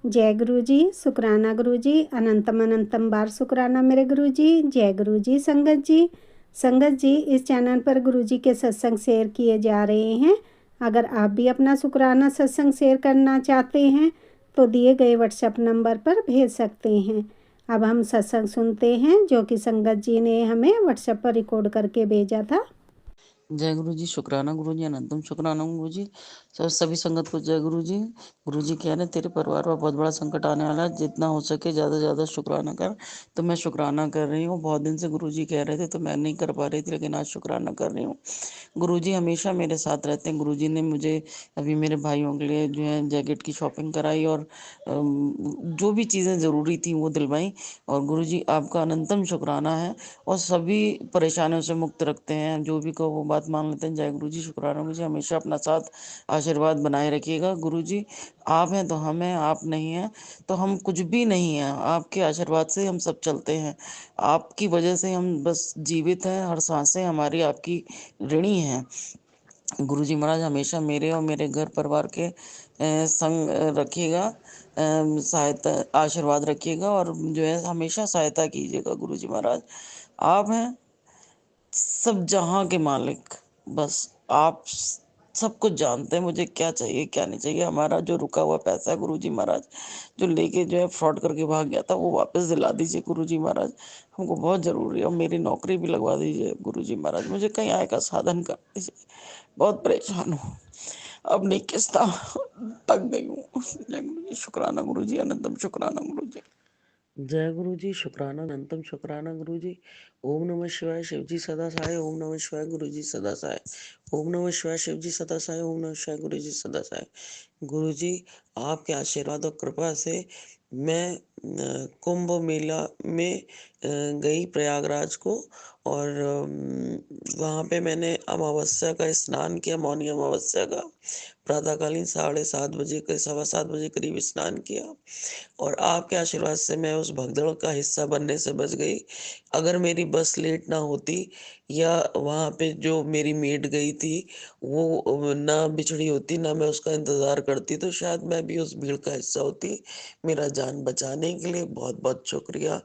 जय गुरु जी, शुक्राना गुरु जी, अनंतम अनंतम बार शुक्राना मेरे गुरु जी। जय गुरु जी। संगत जी, संगत जी, इस चैनल पर गुरु जी के सत्संग शेयर किए जा रहे हैं। अगर आप भी अपना शुक्राना सत्संग शेयर करना चाहते हैं तो दिए गए व्हाट्सएप नंबर पर भेज सकते हैं। अब हम सत्संग सुनते हैं जो कि संगत जी ने हमें व्हाट्सएप पर रिकॉर्ड करके भेजा था। जय गुरु जी, शुक्राना गुरु जी, अनंतम शुक्राना गुरु जी। सभी संगत को जय गुरु जी। गुरु जी कह रहे तेरे परिवार पर बहुत बड़ा संकट आने वाला है, जितना हो सके ज्यादा से ज्यादा शुक्राना कर। तो मैं शुक्राना कर रही हूँ। बहुत दिन से गुरु जी कह रहे थे तो मैं नहीं कर पा रही थी, लेकिन आज शुक्राना कर रही हूँ। गुरु जी हमेशा मेरे साथ रहते हैं। गुरु जी ने मुझे अभी मेरे भाइयों के लिए जो है जैकेट की शॉपिंग कराई और जो भी चीज़ें ज़रूरी थी वो दिलवाई। और गुरु जी आपका अनंतम शुक्राना है और सभी परेशानियों से मुक्त रखते हैं। जो भी कहो वो बात मान लेते हैं। जय गुरु जी, शुक्राना गुरु जी। हमेशा अपना साथ आशीर्वाद बनाए रखिएगा। गुरु जी आप हैं तो हम हैं, आप नहीं हैं तो हम कुछ भी नहीं हैं। आपके आशीर्वाद से हम सब चलते हैं। आपकी वजह से हम बस जीवित हैं। हर सांसें हमारी आपकी ऋणी हैं। गुरु जी महाराज हमेशा मेरे और मेरे घर परिवार के संग रखिएगा, सहायता आशीर्वाद रखिएगा और जो है हमेशा सहायता कीजिएगा। गुरु जी महाराज आप हैं सब जहां के मालिक। बस आप सब कुछ जानते हैं मुझे क्या चाहिए क्या नहीं चाहिए। हमारा जो रुका हुआ पैसा है गुरु जी महाराज, जो लेके जो है फ्रॉड करके भाग गया था, वो वापस दिला दीजिए गुरु जी महाराज। हमको बहुत जरूरी है। और मेरी नौकरी भी लगवा दीजिए गुरु जी महाराज। मुझे कहीं आय का साधन कर दीजिए। बहुत परेशान हूँ। अब नहीं किस्ता तक गई हूँ। जय गुरु जी, शुक्राना गुरु जी, अनंतम शुक्राना गुरु जी। जय गुरु जी, शुक्राना अनंतम शुक्राना गुरु जी। ओम नमः शिवाय, शिव जी सदा सहाय। ओम नमः शिवाय, गुरु जी सदा सहाय। ओम नमः शिवाय, शिव जी सदा सहाय। ओम नमः शिवाय, गुरु जी सदा सहाय। गुरु जी आपके आशीर्वाद और कृपा से मैं कुंभ मेला में गई प्रयागराज को। और वहाँ पे मैंने अमावस्या का स्नान किया, मौनी अमावस्या का। प्रातःकालीन 7:30 बजे के 7:15 करीब स्नान किया। और आपके आशीर्वाद से मैं उस भगदड़ का हिस्सा बनने से बच गई। अगर मेरी बस लेट ना होती या वहाँ पे जो मेरी मेड गई थी वो ना बिछड़ी होती, ना मैं उसका इंतजार करती, तो शायद मैं भी उस भीड़ का हिस्सा होती। मेरा जान बचाने के लिए बहुत बहुत शुक्रिया।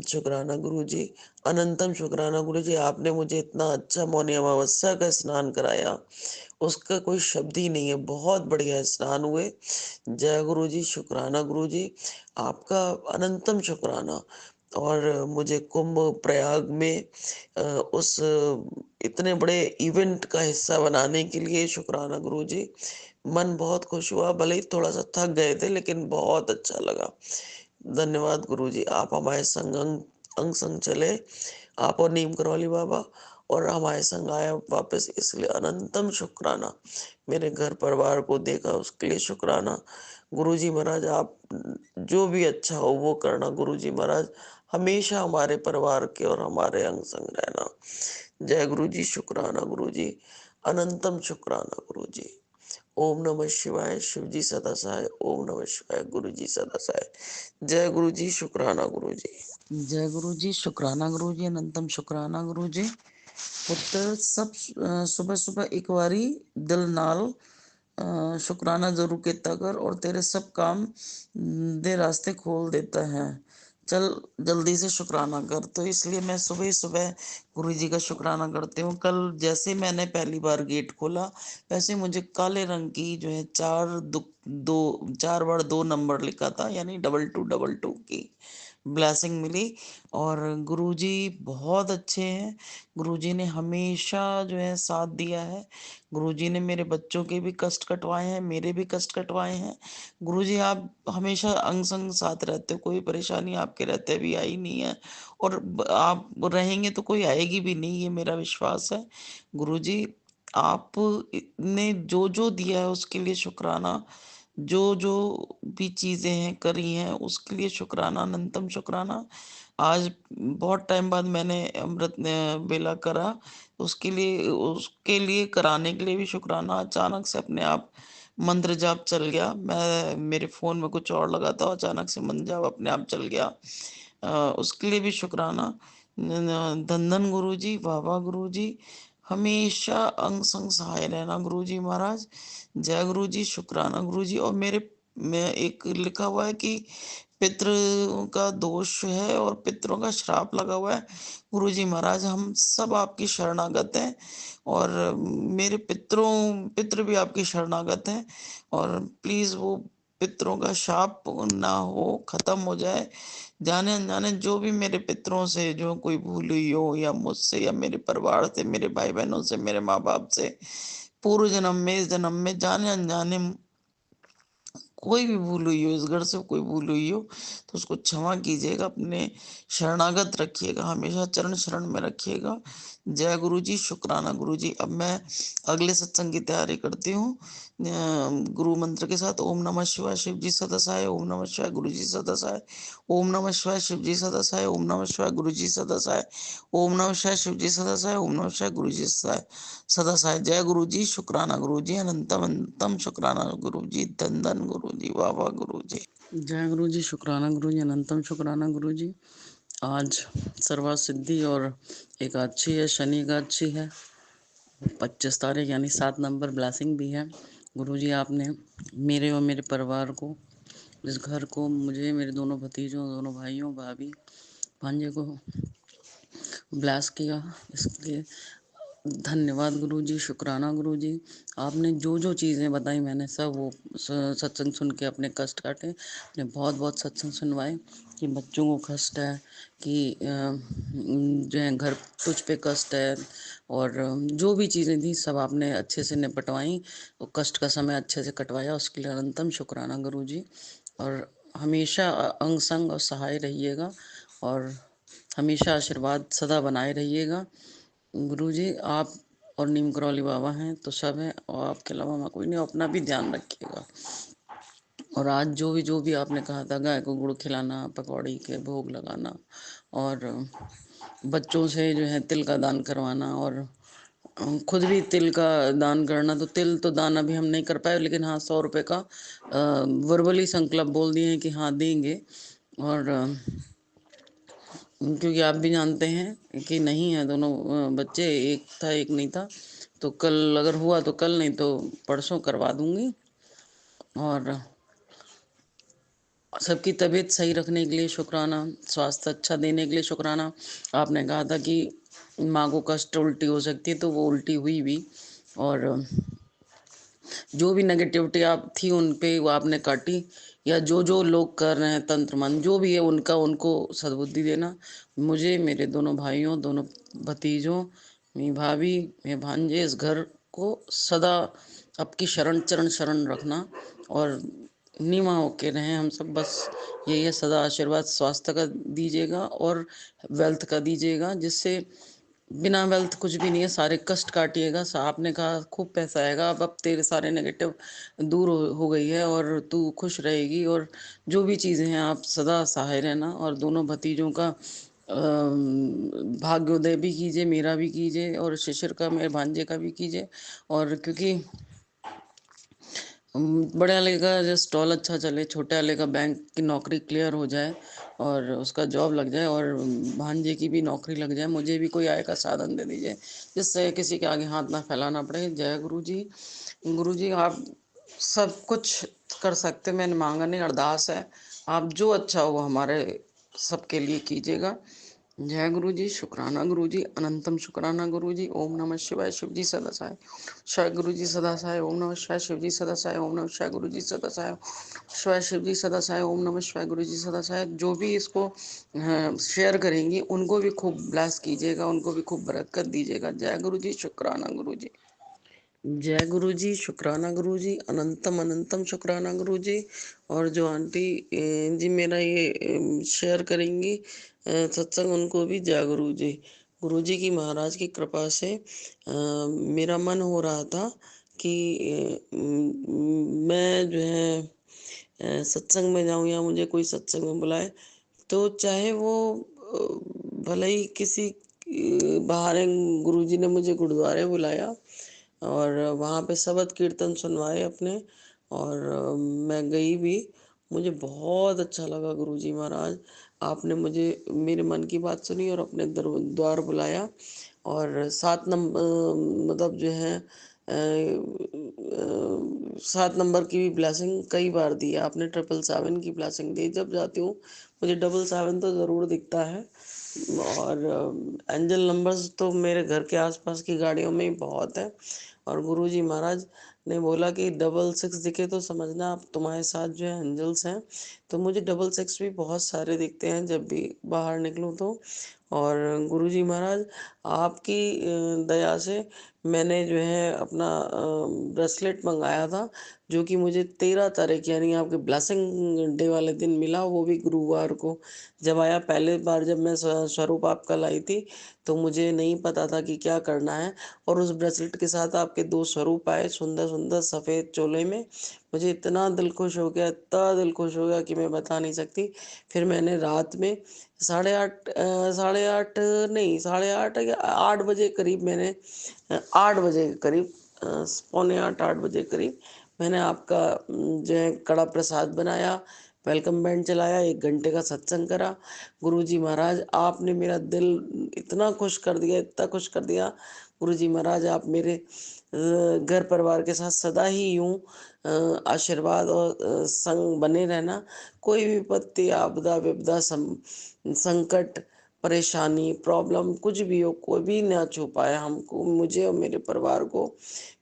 शुक्राना गुरु जी, अनंतम शुक्राना गुरु जी। आपने मुझे इतना अच्छा मौनी अमावस्या का स्नान कराया, उसका कोई शब्द ही नहीं है। बहुत बढ़िया स्नान हुए। जय गुरु जी, शुक्राना गुरु जी, आपका अनंतम शुक्राना। और मुझे कुंभ प्रयाग में उस इतने बड़े इवेंट का हिस्सा बनाने के लिए शुक्राना गुरु जी। मन बहुत खुश हुआ, भले ही थोड़ा सा थक गए थे लेकिन बहुत अच्छा लगा। धन्यवाद गुरु जी, आप हमारे संग अंग संग चले। आप और नीम करौली बाबा और हमारे संग आए वापस, इसलिए अनंतम शुक्राना। मेरे घर परिवार को देखा उसके लिए शुक्राना। गुरु जी महाराज आप जो भी अच्छा हो वो करना। गुरु जी महाराज हमेशा हमारे परिवार के और हमारे अंग संग रहना। जय गुरु जी, शुक्राना गुरु जी, अनंतम शुक्राना गुरु जी। ओम नमः शिवाय, शिव जी सदा सहाय। ओम नमः शिवाय, गुरु जी सदा सहाय। जय गुरु जी, शुक्राना गुरु जी। जय गुरु जी, शुक्राना गुरु जी, अनंतम शुक्राना गुरु जी। पुत्र सब सुबह सुबह एक बारी दिल नाल शुक्राना जरूर किया कर और तेरे सब काम दे रास्ते खोल देता है। चल जल्दी से शुक्राना कर। तो इसलिए मैं सुबह ही सुबह गुरु जी का शुक्राना करती हूँ। कल जैसे मैंने पहली बार गेट खोला, वैसे मुझे काले रंग की जो है 4 बार 2 नंबर लिखा था, यानी 2222 की ब्लेसिंग मिली। और गुरुजी बहुत अच्छे हैं। गुरुजी ने हमेशा जो है साथ दिया है। गुरुजी ने मेरे बच्चों के भी कष्ट कटवाए हैं, मेरे भी कष्ट कटवाए हैं। गुरुजी आप हमेशा अंग संग साथ रहते हो, कोई परेशानी आपके रहते भी आई नहीं है और आप रहेंगे तो कोई आएगी भी नहीं, ये मेरा विश्वास है। गुरुजी आप ने जो जो दिया है उसके लिए शुक्राना। जो जो भी चीजें हैं करी हैं उसके लिए शुक्राना, अनंतम शुक्राना। आज बहुत टाइम बाद मैंने अमृत वेला करा, उसके लिए कराने के लिए भी शुक्राना। अचानक से अपने आप मंत्र जाप चल गया। मैं मेरे फोन में कुछ और लगा था, अचानक से मंत्र जाप अपने आप चल गया। उसके लिए भी शुक्राना। धन गुरु जी, बाबा गुरु जी, हमेशा अंग संग सहाय रहना गुरु जी महाराज। जय गुरु जी, शुक्राना गुरु जी। और मेरे में एक लिखा हुआ है कि पितरों का दोष है और पितरों का श्राप लगा हुआ है। गुरुजी महाराज हम सब आपकी शरणागत हैं और मेरे पितृ भी आपकी शरणागत हैं और प्लीज़ वो पितरों का शाप ना हो, खत्म हो जाए। जाने अनजाने जो भी मेरे पितरों से जो कोई भूल हुई हो या मुझसे या मेरे परिवार से, मेरे भाई-बहनों से, मेरे माँ-बाप से, पूर्व जन्म में, इस जन्म में जाने अनजाने कोई भी भूल हुई हो, इस घर से कोई भूल हुई हो, तो उसको क्षमा कीजिएगा, अपने शरणागत रखिएगा, हमेशा चरण शरण में रखिएगा। जय गुरुजी, शुक्राना गुरुजी। अब मैं अगले सत्संग की तैयारी करती हूँ गुरु मंत्र के साथ। ओम नमः शिवाय, शिव जी सदा सहाय। ओम नमः शिवाय, गुरु जी सदा सहाय। ओम नमः शिवाय, शिव जी सदा सहाय। ओम नमः शिवाय, गुरु जी सदा सहाय। ओम नमः शिवाय, शिव जी सदा सहाय। ओम नमः शिवाय, गुरु जी सदा सहाय। जय गुरु जी, शुक्राना गुरु जी, अनंतम अनंतम शुक्राना गुरु जी, धन धन गुरु जी, वाह वाह गुरु जी। जय गुरु जी, शुक्राना गुरु जी, अनंतम शुक्राना गुरु जी। आज सर्वा सिद्धि और एकादशी है, शनि एकादशी है, 25 तारीख यानी 7 नंबर ब्लेसिंग भी है। गुरु जी आपने मेरे और मेरे परिवार को, इस घर को, मुझे, मेरे दोनों भतीजों, दोनों भाइयों, भाभी, भांजे को ब्लेस किया, इसलिए धन्यवाद गुरुजी, शुक्राना गुरुजी। आपने जो जो चीज़ें बताई मैंने सब वो सत्संग सुन के अपने कष्ट काटे। आपने बहुत बहुत सत्संग सुनवाए कि बच्चों को कष्ट है, कि जो है घर तुझ पे कष्ट है, और जो भी चीज़ें थी सब आपने अच्छे से निपटवाई, वो कष्ट का समय अच्छे से कटवाया, उसके लिए अनंतम शुक्राना गुरुजी। और हमेशा अंग संग और सहाय रहिएगा और हमेशा आशीर्वाद सदा बनाए रहिएगा। गुरुजी आप और नीम करौली बाबा हैं तो सब हैं, और आपके अलावा मैं कोई नहीं। अपना भी ध्यान रखिएगा। और आज जो भी आपने कहा था, गाय को गुड़ खिलाना, पकौड़ी के भोग लगाना, और बच्चों से जो है तिल का दान करवाना, और खुद भी तिल का दान करना। तो तिल तो दान अभी हम नहीं कर पाए, लेकिन हाँ 100 रुपये का वर्बली संकल्प बोल दिए हैं कि हाँ देंगे। और क्योंकि आप भी जानते हैं कि नहीं है दोनों बच्चे, एक था एक नहीं था, तो कल अगर हुआ तो कल, नहीं तो परसों करवा दूंगी। और सबकी तबीयत सही रखने के लिए शुक्राना, स्वास्थ्य अच्छा देने के लिए शुक्राना। आपने कहा था कि माँ को कष्ट उल्टी हो सकती है, तो वो उल्टी हुई भी, और जो भी नेगेटिविटी आप थी उन पे वो आपने काटी, या जो जो लोग कर रहे हैं तंत्र मन जो भी है उनका उनको सद्बुद्धि देना। मुझे, मेरे दोनों भाइयों, दोनों भतीजों, मेरी भाभी, मेरे भांजे, इस घर को सदा आपकी शरण चरण शरण रखना, और नीमा होके रहें हम सब, बस यही है। सदा आशीर्वाद स्वास्थ्य का दीजिएगा और वेल्थ का दीजिएगा, जिससे बिना वेल्थ कुछ भी नहीं है, सारे कष्ट काटिएगा। आपने कहा खूब पैसा आएगा, अब तेरे सारे नेगेटिव दूर हो गई है और तू खुश रहेगी, और जो भी चीज़ें हैं आप सदा सहाय रहना। और दोनों भतीजों का भाग्योदय भी कीजिए, मेरा भी कीजिए, और शिशिर का, मेरे भांजे का भी कीजिए। और क्योंकि बड़े वाले का जो स्टॉल अच्छा चले, छोटे वाले का बैंक की नौकरी क्लियर हो जाए और उसका जॉब लग जाए, और भांजे की भी नौकरी लग जाए, मुझे भी कोई आय का साधन दे दीजिए, जिससे किसी के आगे हाथ ना फैलाना पड़े। जय गुरु जी। गुरु जी आप सब कुछ कर सकते, मैंने मांगा नहीं, अरदास है, आप जो अच्छा हो हमारे सबके लिए कीजिएगा। जय गुरु जी, शुक्राना गुरु जी, अनंतम शुक्राना गुरु जी। ओम नमः शिवाय, शिव जी सदा सहाय। शिवाय गुरु जी सदा सहाय। ओम नमः शिवाय, शिव जी सदा सहाय। ओम नमः शिवाय, गुरु जी सदा सहाय। शिवाय शिव जी सदा सहाय। ओम नमः शिवाय, गुरु जी सदा सहाय। जो भी इसको शेयर करेंगी उनको भी खूब ब्लेस कीजिएगा, उनको भी खूब बरकत दीजिएगा। जय गुरु जी, शुक्राना गुरु जी। जय गुरु जी, शुक्राना गुरु जी, अनंतम अनंतम शुक्राना गुरु जी। और जो आंटी जी मेरा ये शेयर करेंगी सत्संग, उनको भी जय गुरु जी। गुरु जी की, महाराज की कृपा से मेरा मन हो रहा था कि मैं जो है सत्संग में जाऊं, या मुझे कोई सत्संग में बुलाए, तो चाहे वो भले ही किसी बहाने गुरुजी ने मुझे गुरुद्वारे बुलाया और वहाँ पे शबद कीर्तन सुनवाए अपने, और मैं गई भी। मुझे बहुत अच्छा लगा गुरुजी महाराज, आपने मुझे मेरे मन की बात सुनी और अपने द्वार बुलाया, और 7 नंबर मतलब जो है 7 नंबर की भी ब्लेसिंग कई बार दी है आपने, 777 की ब्लेसिंग दी। जब जाती हूँ मुझे 777 तो ज़रूर दिखता है। और एंजल नंबर्स तो मेरे घर के आसपास की गाड़ियों में ही बहुत है। और गुरुजी महाराज ने बोला कि 66 दिखे तो समझना आप तुम्हारे साथ जो है एंजल्स हैं। तो मुझे 66 भी बहुत सारे दिखते हैं जब भी बाहर निकलूँ तो। और गुरुजी महाराज आपकी दया से मैंने जो है अपना ब्रेसलेट मंगाया था, जो कि मुझे 13 तारीख यानी आपके ब्लेसिंग डे वाले दिन मिला, वो भी गुरुवार को। जब आया पहले बार जब मैं स्वरूप आपका लाई थी, तो मुझे नहीं पता था कि क्या करना है, और उस ब्रेसलेट के साथ आपके 2 स्वरूप आए सुंदर-सुंदर सफ़ेद चोले में। मुझे इतना दिल खुश हो गया, इतना दिल खुश हो गया कि मैं बता नहीं सकती। फिर मैंने रात में साढ़े 8 नहीं, साढ़े 8 या 8 बजे करीब मैंने 8 बजे के करीब पौने 8 बजे करीब मैंने आपका जो है कड़ा प्रसाद बनाया, वेलकम बैंड चलाया, 1 घंटे का सत्संग करा। गुरुजी महाराज आपने मेरा दिल इतना खुश कर दिया, इतना खुश कर दिया। गुरुजी महाराज आप मेरे घर परिवार के साथ सदा ही यूँ आशीर्वाद और संग बने रहना। कोई विपत्ति, आपदा, विपदा, संकट, परेशानी, प्रॉब्लम कुछ भी हो, कोई भी ना छू पाए हमको, मुझे और मेरे परिवार को।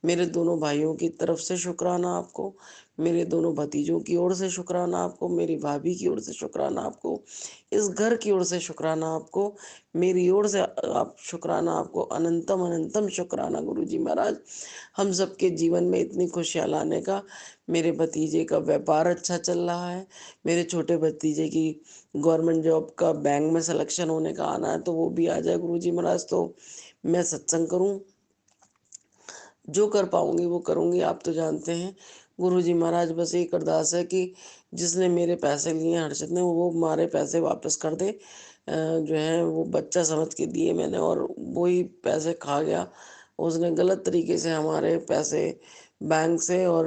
मेरे दोनों भाइयों की तरफ से शुक्राना आपको, मेरे दोनों भतीजों की ओर से शुक्राना आपको, मेरी भाभी की ओर से शुक्राना आपको, इस घर की ओर से शुक्राना आपको, मेरी ओर से आप शुक्राना आपको, अनंतम अनंतम शुक्राना गुरुजी महाराज। हम सबके जीवन में इतनी खुशियाँ लाने का। मेरे भतीजे का व्यापार अच्छा चल रहा है, मेरे छोटे भतीजे की गवर्नमेंट जॉब का बैंक में सिलेक्शन होने का आना है, तो वो भी आ जाए गुरुजी महाराज, तो मैं सत्संग करूँ। जो कर पाऊँगी वो करूँगी, आप तो जानते हैं। गुरुजी महाराज बस एक अरदास है कि जिसने मेरे पैसे लिए हैं हर्षित ने, वो हमारे पैसे वापस कर दे। जो है वो बच्चा समझ के दिए मैंने, और वो ही पैसे खा गया। उसने गलत तरीके से हमारे पैसे बैंक से और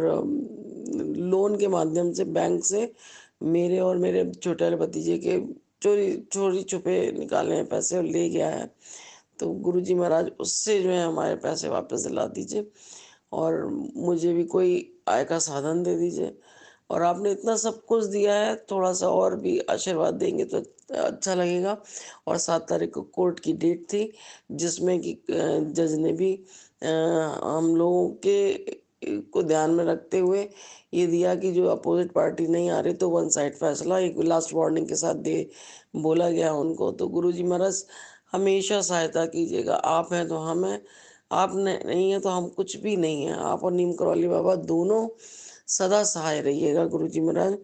लोन के माध्यम से बैंक से मेरे और मेरे छोटे वाले भतीजे के चोरी छुपे निकाले हैं पैसे और ले गया है। तो गुरुजी महाराज उससे जो है हमारे पैसे वापस दिला दीजिए, और मुझे भी कोई आय का साधन दे दीजिए। और आपने इतना सब कुछ दिया है, थोड़ा-सा और भी आशीर्वाद देंगे तो अच्छा लगेगा। और 7 तारीख को कोर्ट की डेट थी, जिसमें कि जज ने भी हम लोगों के को ध्यान में रखते हुए ये दिया कि जो अपोज़िट पार्टी नहीं आ रही तो वन साइड फैसला एक लास्ट वार्निंग के साथ दे बोला गया उनको। तो गुरुजी महाराज हमेशा सहायता कीजिएगा, आप हैं तो हम हैं, आप नहीं हैं तो हम कुछ भी नहीं हैं। आप और नीम करौली बाबा दोनों सदा सहाय रहिएगा गुरुजी महाराज।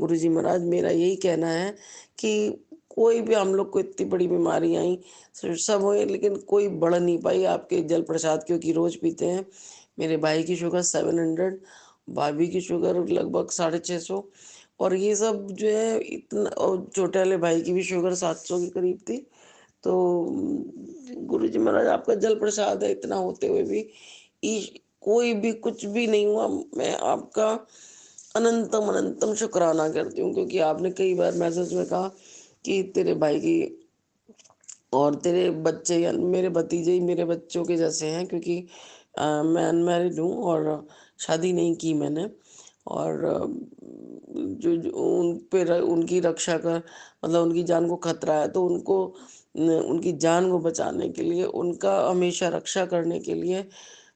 गुरुजी महाराज मेरा यही कहना है कि कोई भी हम लोग को इतनी बड़ी बीमारी आई, सब हुए लेकिन कोई बढ़ नहीं पाई आपके जल प्रसाद, क्योंकि रोज़ पीते हैं। मेरे भाई की शुगर 700, भाभी की शुगर लगभग 650, और ये सब जो है इतना, और छोटे वाले भाई की भी शुगर 700 के करीब थी। तो गुरुजी महाराज आपका जल प्रसाद है, इतना होते हुए भी कोई भी कुछ भी नहीं हुआ। मैं आपका अनंतम अनंतम शुक्राना करती हूँ, क्योंकि आपने कई बार मैसेज में कहा कि तेरे भाई की और तेरे बच्चे या मेरे भतीजे ही मेरे बच्चों के जैसे हैं, क्योंकि मैं अनमैरिड हूँ और शादी नहीं की मैंने। और जो उन पे उनकी रक्षा कर, मतलब उनकी जान को खतरा है, तो उनकी जान को बचाने के लिए, उनका हमेशा रक्षा करने के लिए,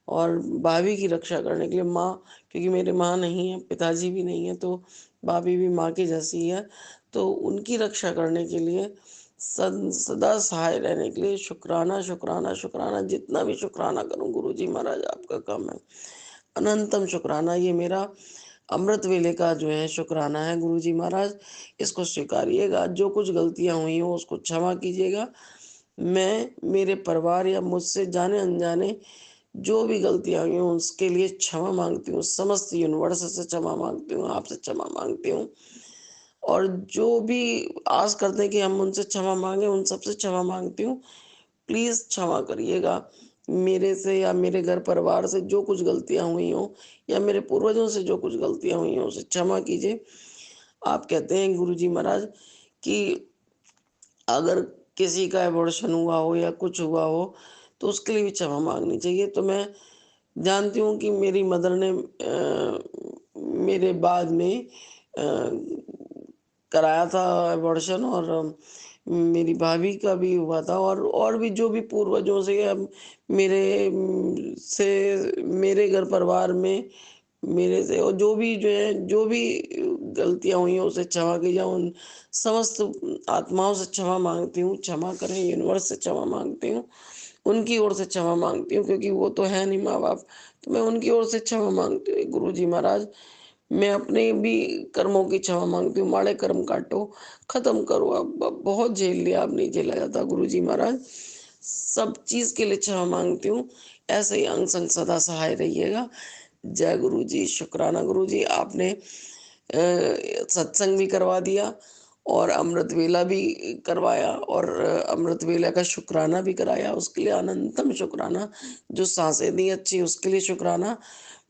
और भाभी की रक्षा करने के लिए, माँ, क्योंकि मेरे माँ नहीं है, पिताजी भी नहीं है, तो भाभी भी माँ की जैसी है, तो उनकी रक्षा करने के लिए, सदा सहाय रहने के लिए शुक्राना शुक्राना शुक्राना, जितना भी शुक्राना करूं गुरुजी महाराज आपका कम है। अनंतम शुक्राना, ये मेरा अमृत वेले का जो है शुक्राना है गुरुजी महाराज। इसको स्वीकारिएगा, जो कुछ गलतियां हुई हो उसको क्षमा कीजिएगा। मैं, मेरे परिवार या मुझसे जाने अनजाने जो भी गलतियां हुई हों उसके लिए क्षमा मांगती हूँ, समस्त यूनिवर्स से क्षमा मांगती हूँ, आपसे क्षमा मांगती हूँ। और जो भी आस करते हैं कि हम उनसे क्षमा मांगे, उन सबसे क्षमा मांगती हूँ। प्लीज क्षमा करिएगा। मेरे से या मेरे घर परिवार से जो कुछ गलतियां हुई हों, या मेरे पूर्वजों से जो कुछ गलतियां हुई हों उसे क्षमा कीजिए। आप कहते हैं गुरुजी महाराज कि अगर किसी का एबॉर्शन हुआ हो या कुछ हुआ हो, तो उसके लिए भी क्षमा मांगनी चाहिए। तो मैं जानती हूँ कि मेरी मदर ने मेरे बाद में कराया था अबॉर्शन, और मेरी भाभी का भी हुआ था, और भी जो भी पूर्वजों से अब मेरे से मेरे घर परिवार में मेरे से, और जो भी जो है जो भी गलतियाँ हुई हैं उसे क्षमा की जाए। उन समस्त आत्माओं से क्षमा माँगती हूँ, क्षमा करें, यूनिवर्स से क्षमा माँगती हूँ। उनकी ओर से क्षमा माँगती हूँ, क्योंकि वो तो है नहीं माँ-बाप, तो मैं उनकी ओर से क्षमा माँगती हूँ। गुरुजी महाराज, मैं अपने भी कर्मों की क्षमा माँगती हूँ, माड़े कर्म काटो, खत्म करो, अब बहुत झेल लिया, अब नहीं झेला जाता गुरुजी महाराज। सब चीज़ के लिए क्षमा माँगती हूँ, ऐसे ही अंग संग सदा सहाय रहिएगा। जय गुरुजी, शुक्राना गुरुजी, आपने सत्संग भी करवा दिया और अमृत वेला भी करवाया, और अमृत वेला का शुक्राना भी कराया, उसके लिए अनंतम शुक्राना। जो सांसें दी अच्छी, उसके लिए शुक्राना।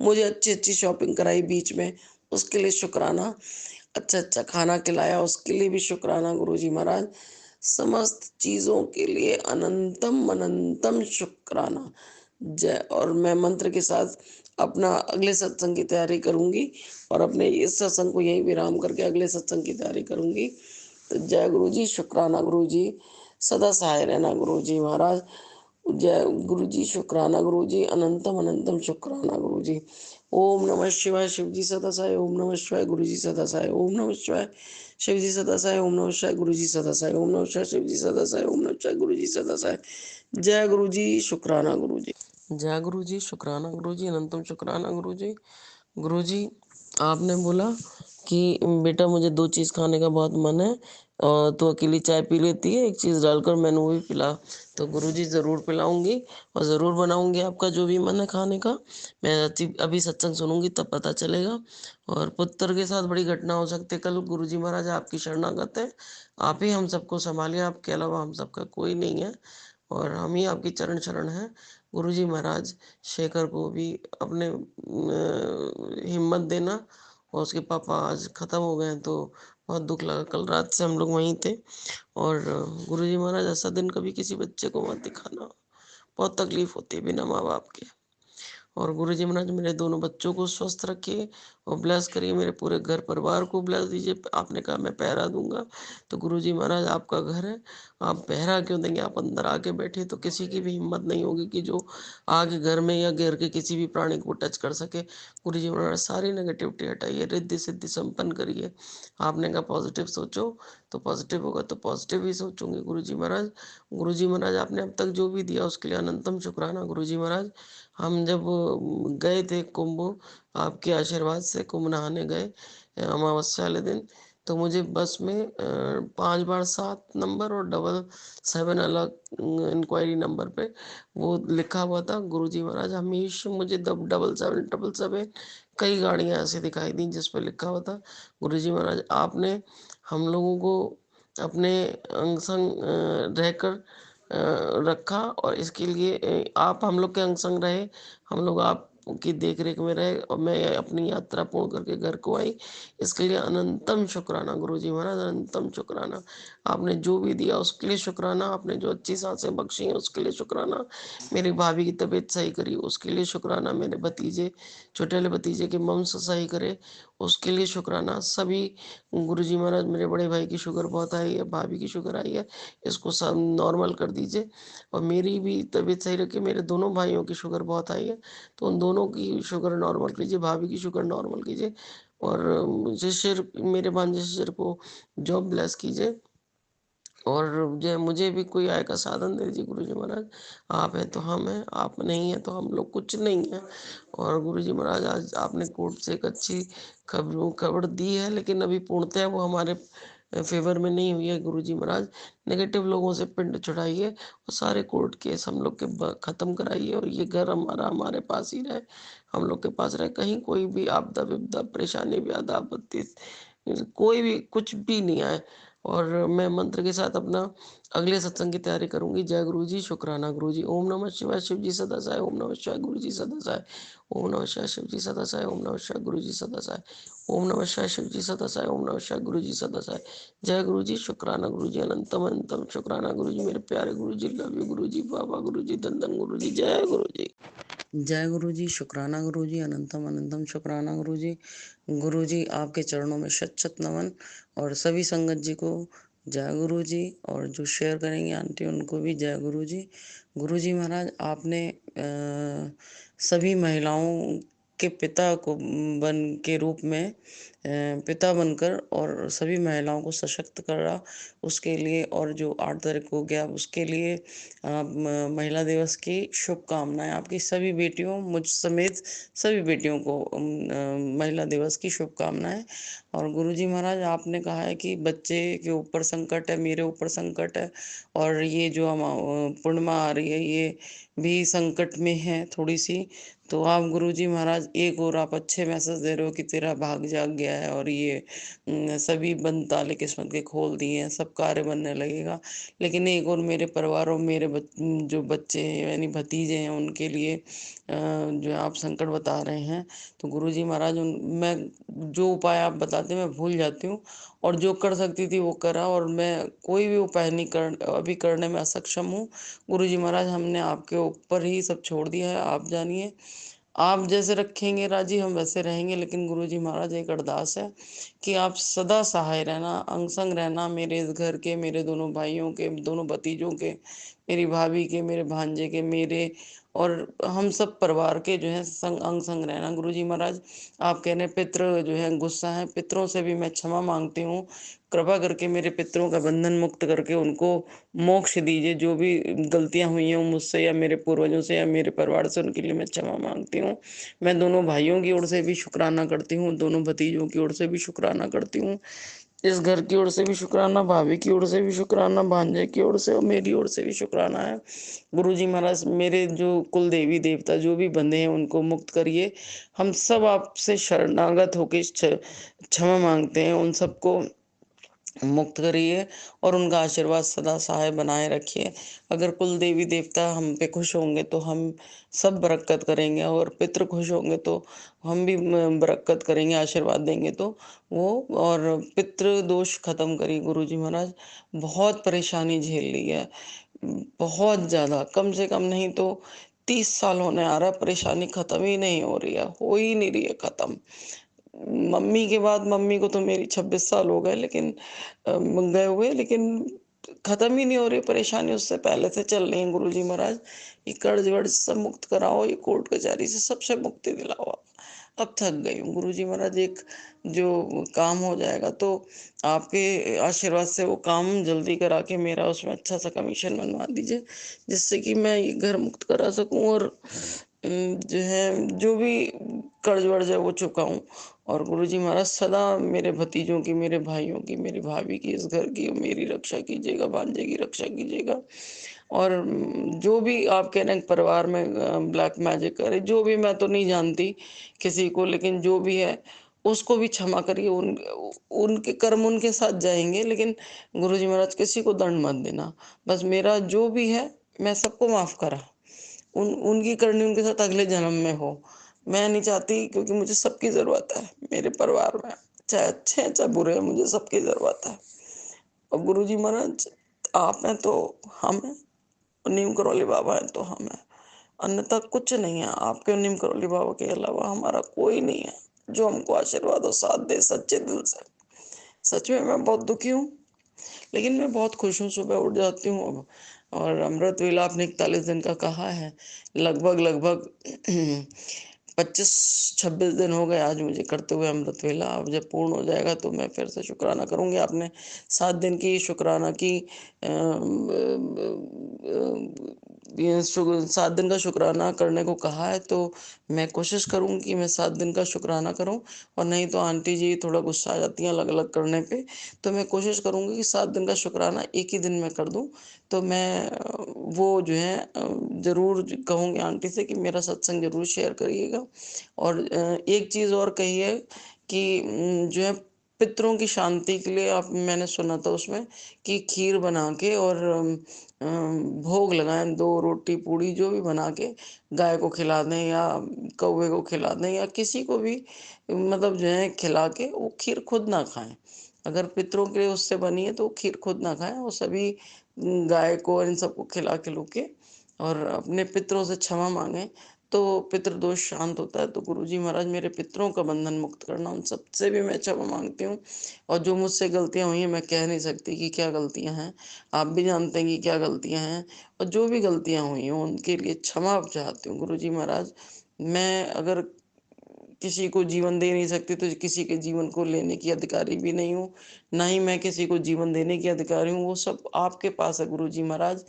मुझे अच्छी-अच्छी शॉपिंग कराई बीच में, उसके लिए शुक्राना। अच्छा-अच्छा खाना खिलाया, उसके लिए भी शुक्राना गुरुजी महाराज। समस्त चीज़ों के लिए अनंतम अनंतम शुक्राना। जय। और मैं मंत्र के साथ अपना अगले सत्संग की तैयारी करूँगी, और अपने इस सत्संग को यहीं विराम करके अगले सत्संग की तैयारी करूँगी। तो जय गुरुजी, शुक्राना गुरुजी, सदा सहाय रहना गुरुजी महाराज। जय गुरुजी, शुक्राना गुरुजी, अनंतम अनंतम शुक्राना गुरुजी। ओम नमः शिवाय, शिवजी सदा सहाय। ओम नमः शिवाय, गुरुजी सदा सहाय। ओम नमः शिवाय, शिवजी सदा सहाय। ओम नमः शिवाय, गुरुजी सदा सहाय। ओम नमः शिवाय, शिवजी सदा सहाय। ओम नमः शिवाय, गुरुजी सदा सहाय। जय गुरुजी, शुक्राना गुरुजी। जय गुरु जी, शुक्राना गुरु जी, अनंतम शुक्राना गुरु जी। गुरु जी, आपने बोला कि बेटा मुझे 2 चीज़ खाने का बहुत मन है, तो अकेली चाय पी लेती है, एक चीज़ डालकर मैंने वो भी पिला। तो गुरु जी ज़रूर पिलाऊँगी और ज़रूर बनाऊँगी आपका जो भी मन है खाने का। मैं अभी सत्संग सुनूँगी तब पता चलेगा। और पुत्र के साथ बड़ी घटना हो सकती है कल। गुरु जी महाराज आपकी शरणागत हैं, आप ही हम सबको सँभालिए, आपके अलावा हम सबका कोई नहीं है और हम ही आपकी चरण शरण हैं। गुरुजी महाराज शेखर को भी अपने हिम्मत देना, और उसके पापा आज ख़त्म हो गए हैं तो बहुत दुःख लगा। कल रात से हम लोग वहीं थे। और गुरुजी महाराज ऐसा दिन कभी किसी बच्चे को मत दिखाना, बहुत तकलीफ़ होती है बिना माँ-बाप के। और गुरुजी महाराज मेरे दोनों बच्चों को स्वस्थ रखिए और ब्लेस करिए, मेरे पूरे घर परिवार को ब्लेस दीजिए। आपने कहा मैं पहरा दूंगा, तो गुरुजी महाराज आपका घर है, आप पहरा क्यों देंगे? आप अंदर आके बैठे तो किसी की भी हिम्मत नहीं होगी कि जो आगे घर में या घर के किसी भी प्राणी को टच कर सके। गुरुजी महाराज सारी नेगेटिविटी हटाइए, रिद्धि सिद्धि संपन्न करिए। आपने कहा पॉजिटिव सोचो, तो पॉजिटिव होगा, तो पॉजिटिव ही सोचूंगे गुरुजी महाराज। गुरुजी महाराज आपने अब तक जो भी दिया उसके लिए अनंतम शुक्राना गुरुजी महाराज। हम जब गए थे कुंभ, आपके आशीर्वाद से कुंभ नहाने गए अमावस्या वाले दिन, तो मुझे बस में 5 बार 7 नंबर और डबल 7 अलग इंक्वायरी नंबर पे वो लिखा हुआ था। गुरुजी महाराज हमेशा मुझे डबल 7 ट्रिपल 7 कई गाड़ियाँ ऐसी दिखाई दी जिस पे लिखा हुआ था। गुरुजी महाराज आपने हम लोगों को अपने अंग संग रहकर रखा, और इसके लिए आप हम लोग के अंग संग रहे, हम लोग आपकी देख रेख में रहे और मैं अपनी यात्रा पूर्ण करके घर को आई। इसके लिए अनंतम शुक्राना गुरुजी महाराज, अनंतम शुक्राना। आपने जो भी दिया उसके लिए शुक्राना, आपने जो अच्छी सांसें बख्शी हैं उसके लिए शुक्राना, मेरी भाभी की तबीयत सही करी उसके लिए शुक्राना, मेरे भतीजे छोटे वाले भतीजे के मम्स सही करे उसके लिए शुक्राना। सभी गुरुजी महाराज मेरे बड़े भाई की शुगर बहुत आई है, भाभी की शुगर आई है, इसको सब नॉर्मल कर दीजिए। और मेरी भी तबीयत सही रखिए, मेरे दोनों भाइयों की शुगर बहुत हाई है, तो उन दोनों की शुगर नॉर्मल कीजिए, भाभी की शुगर नॉर्मल कीजिए। और शिशिर मेरे भांजे शिशिर को जॉब ब्लेस कीजिए, और जो मुझे भी कोई आय का साधन दे दीजिए गुरुजी महाराज। आप हैं तो हम हैं, आप नहीं हैं तो हम लोग कुछ नहीं हैं। और गुरुजी महाराज आज आपने कोर्ट से एक अच्छी खबर दी है, लेकिन अभी पूर्णतः वो हमारे फेवर में नहीं हुई है। गुरुजी महाराज नेगेटिव लोगों से पिंड छुड़ाइए और सारे कोर्ट केस हम लोग के खत्म कराइए, और ये घर हमारा हमारे पास ही रहे, हम लोग के पास रहे, कहीं कोई भी आपदा विपदा परेशानी व्याधा आपत्ति कोई भी कुछ भी नहीं आए। और मैं मंत्र के साथ अपना अगले सत्संग की तैयारी करूंगी। जय गुरु जी, शुक्राना गुरु जी। ओम नमः शिवाय, शिव जी सदा सहाय। ओम नमः शिवाय, गुरु जी सदा सहाय। ओम नमः शिवाय, शिव जी सदा सहाय। ओम नमः शिवाय, गुरु जी सदा सहाय। ओम नमः शिवाय, शिव जी सदा सहाय। ओम नमः शिवाय, गुरु जी सदा सहाय। जय गुरु जी, शुक्राना गुरु जी, अनंतम अनंतम शुक्राना गुरु जी, मेरे प्यारे गुरु जी, लव यू गुरु जी, बाबा गुरु जी, धन धन गुरु जी, जय गुरु जी। जय गुरु जी, शुक्राना गुरु जी, अनंतम अनंतम शुक्राना गुरु जी। गुरु जी आपके चरणों में शत शत नमन। और सभी संगत जी को जय गुरु जी, और जो शेयर करेंगे आंटी उनको भी जय गुरु जी। गुरु जी महाराज, आपने सभी महिलाओं के पिता को बन के रूप में पिता बनकर और सभी महिलाओं को सशक्त करा, उसके लिए, और जो 8 तारीख को गया उसके लिए महिला दिवस की शुभकामनाएं आपकी सभी बेटियों, मुझ समेत सभी बेटियों को महिला दिवस की शुभकामनाएं। और गुरुजी महाराज, आपने कहा है कि बच्चे के ऊपर संकट है, मेरे ऊपर संकट है, और ये जो हम पूर्णिमा आ रही है ये भी संकट में है थोड़ी सी। तो आप गुरुजी महाराज, एक और आप अच्छे मैसेज दे रहे हो कि तेरा भाग जाग गया है, और ये सभी बंद ताले किस्मत के खोल दिए हैं, सब कार्य बनने लगेगा। लेकिन एक और मेरे परिवार और मेरे जो बच्चे हैं यानी भतीजे हैं उनके लिए जो आप संकट बता रहे हैं, तो गुरुजी महाराज मैं जो उपाय आप बताते हैं मैं भूल जाती हूँ, और जो कर सकती थी वो करा, और मैं कोई भी उपाय नहीं अभी करने में असक्षम हूँ। गुरुजी महाराज, हमने आपके ऊपर ही सब छोड़ दिया है, आप जानिए। आप जैसे रखेंगे राजी हम वैसे रहेंगे, लेकिन गुरुजी महाराज एक अरदास है कि आप सदा सहाय रहना, अंग संग रहना, मेरे इस घर के, मेरे दोनों भाइयों के, दोनों भतीजों के, मेरी भाभी के, मेरे भांजे के, मेरे और हम सब परिवार के जो है संग अंग संग रहना। गुरुजी महाराज, आप कह रहे हैं पितृ जो है गुस्सा है, पितरों से भी मैं क्षमा मांगती हूँ। कृपा करके मेरे पितरों का बंधन मुक्त करके उनको मोक्ष दीजिए। जो भी गलतियां हुई हैं मुझसे या मेरे पूर्वजों से या मेरे परिवार से, उनके लिए मैं क्षमा मांगती हूँ। मैं दोनों भाइयों की ओर से भी शुक्राना करती हूँ, दोनों भतीजों की ओर से भी शुक्राना करती हूँ, इस घर की ओर से भी शुक्राना, भाभी की ओर से भी शुक्राना, भांजे की ओर से और मेरी ओर से भी शुक्राना है। गुरुजी महाराज, मेरे जो कुल देवी देवता जो भी बंधे हैं उनको मुक्त करिए। हम सब आपसे शरणागत होकर क्षमा मांगते हैं, उन सबको मुक्त करिए और उनका आशीर्वाद सदा सहाय बनाए रखिए। अगर कुल देवी देवता हम पे खुश होंगे तो हम सब बरकत करेंगे, और पितृ खुश होंगे तो हम भी बरकत करेंगे, आशीर्वाद देंगे तो वो। और पितृ दोष खत्म करिए गुरुजी महाराज। बहुत परेशानी झेल ली है, बहुत ज्यादा, कम से कम नहीं तो 30 साल होने आ रहा, परेशानी खत्म ही नहीं हो रही है, हो ही नहीं रही है खत्म। मम्मी के बाद, मम्मी को तो मेरी 26 साल हो गए लेकिन गए हुए, लेकिन खत्म ही नहीं हो रही परेशानी, उससे पहले से चल रही है। गुरुजी महाराज, ये कर्ज वर्ज सब मुक्त कराओ, ये कोर्ट कचहरी से सबसे मुक्ति दिलाओ आप। अब थक गई हूँ गुरुजी महाराज। एक जो काम हो जाएगा तो आपके आशीर्वाद से वो काम जल्दी करा के मेरा उसमें अच्छा सा कमीशन बनवा दीजिए, जिससे कि मैं ये घर मुक्त करा सकूं, और जो है जो भी कर्ज वर्ज है वो चुकाऊं। और गुरुजी महाराज, सदा मेरे भतीजों की, मेरे भाइयों की, मेरी भाभी की, इस घर की मेरी रक्षा कीजिएगा, भांजे की रक्षा कीजिएगा। और जो भी आप कह रहे हैं परिवार में ब्लैक मैजिक करे, जो भी, मैं तो नहीं जानती किसी को, लेकिन जो भी है उसको भी क्षमा करिए। उनके कर्म उनके साथ जाएंगे, लेकिन गुरुजी महाराज किसी को दंड मत देना। बस मेरा जो भी है मैं सबको माफ करा, उनकी करनी उनके साथ अगले जन्म में हो। मैं नहीं चाहती, क्योंकि मुझे सबकी जरूरत है मेरे परिवार में, चाहे अच्छे हैं चाहे बुरे हैं, मुझे सबकी जरूरत है। और गुरुजी महाराज, आप हैं तो हम हैं, और नीम करौली बाबा हैं तो हम हैं, अन्यथा कुछ नहीं है। आपके नीम करौली बाबा के अलावा हमारा कोई नहीं है जो हमको आशीर्वाद और साथ दे सच्चे दिल से। सच में मैं बहुत दुखी हूँ, लेकिन मैं बहुत खुश हूँ। सुबह उठ जाती हूँ अब, और अमृत वेला आपने 41 दिन का कहा है, लगभग लगभग 25-26 दिन हो गए आज मुझे करते हुए अमृत वेला। अब जब पूर्ण हो जाएगा तो मैं फिर से शुक्राना करूंगी। आपने 7 दिन की शुक्राना की 7 दिन का शुक्राना करने को कहा है, तो मैं कोशिश करूंगी कि मैं 7 दिन का शुक्राना करूं। और नहीं तो आंटी जी थोड़ा गुस्सा आ जाती हैं अलग अलग करने पे, तो मैं कोशिश करूंगी कि 7 दिन का शुक्राना एक ही दिन में कर दूं। तो मैं वो जो है जरूर कहूंगी आंटी से कि मेरा सत्संग जरूर शेयर करिएगा। और एक चीज और कही है कि जो है पितरों की शांति के लिए, आप, मैंने सुना था उसमें कि खीर बना के और भोग लगाएं, 2 रोटी पूड़ी जो भी बना के गाय को खिला दें या कौवे को खिला दें या किसी को भी, मतलब जो है खिला के वो खीर खुद ना खाएं। अगर पितरों के लिए उससे बनी है तो खीर खुद ना खाएं, वो सभी गाय को इन सबको खिला खिलू के और अपने पितरों से क्षमा मांगे, तो पितृदोष शांत होता है। तो गुरुजी महाराज मेरे पितरों का बंधन मुक्त करना, उन सबसे भी मैं क्षमा माँगती हूँ। और जो मुझसे गलतियाँ हुई हैं, मैं कह नहीं सकती कि क्या गलतियाँ हैं। आप भी जानते हैं कि क्या गलतियाँ हैं, और जो भी गलतियाँ हुई हैं उनके लिए क्षमा चाहती हूँ गुरुजी महाराज। मैं अगर किसी को जीवन दे नहीं सकती, तो किसी के जीवन को लेने की अधिकारी भी नहीं हूँ, ना ही मैं किसी को जीवन देने की अधिकारी हूँ, वो सब आपके पास है गुरुजी महाराज।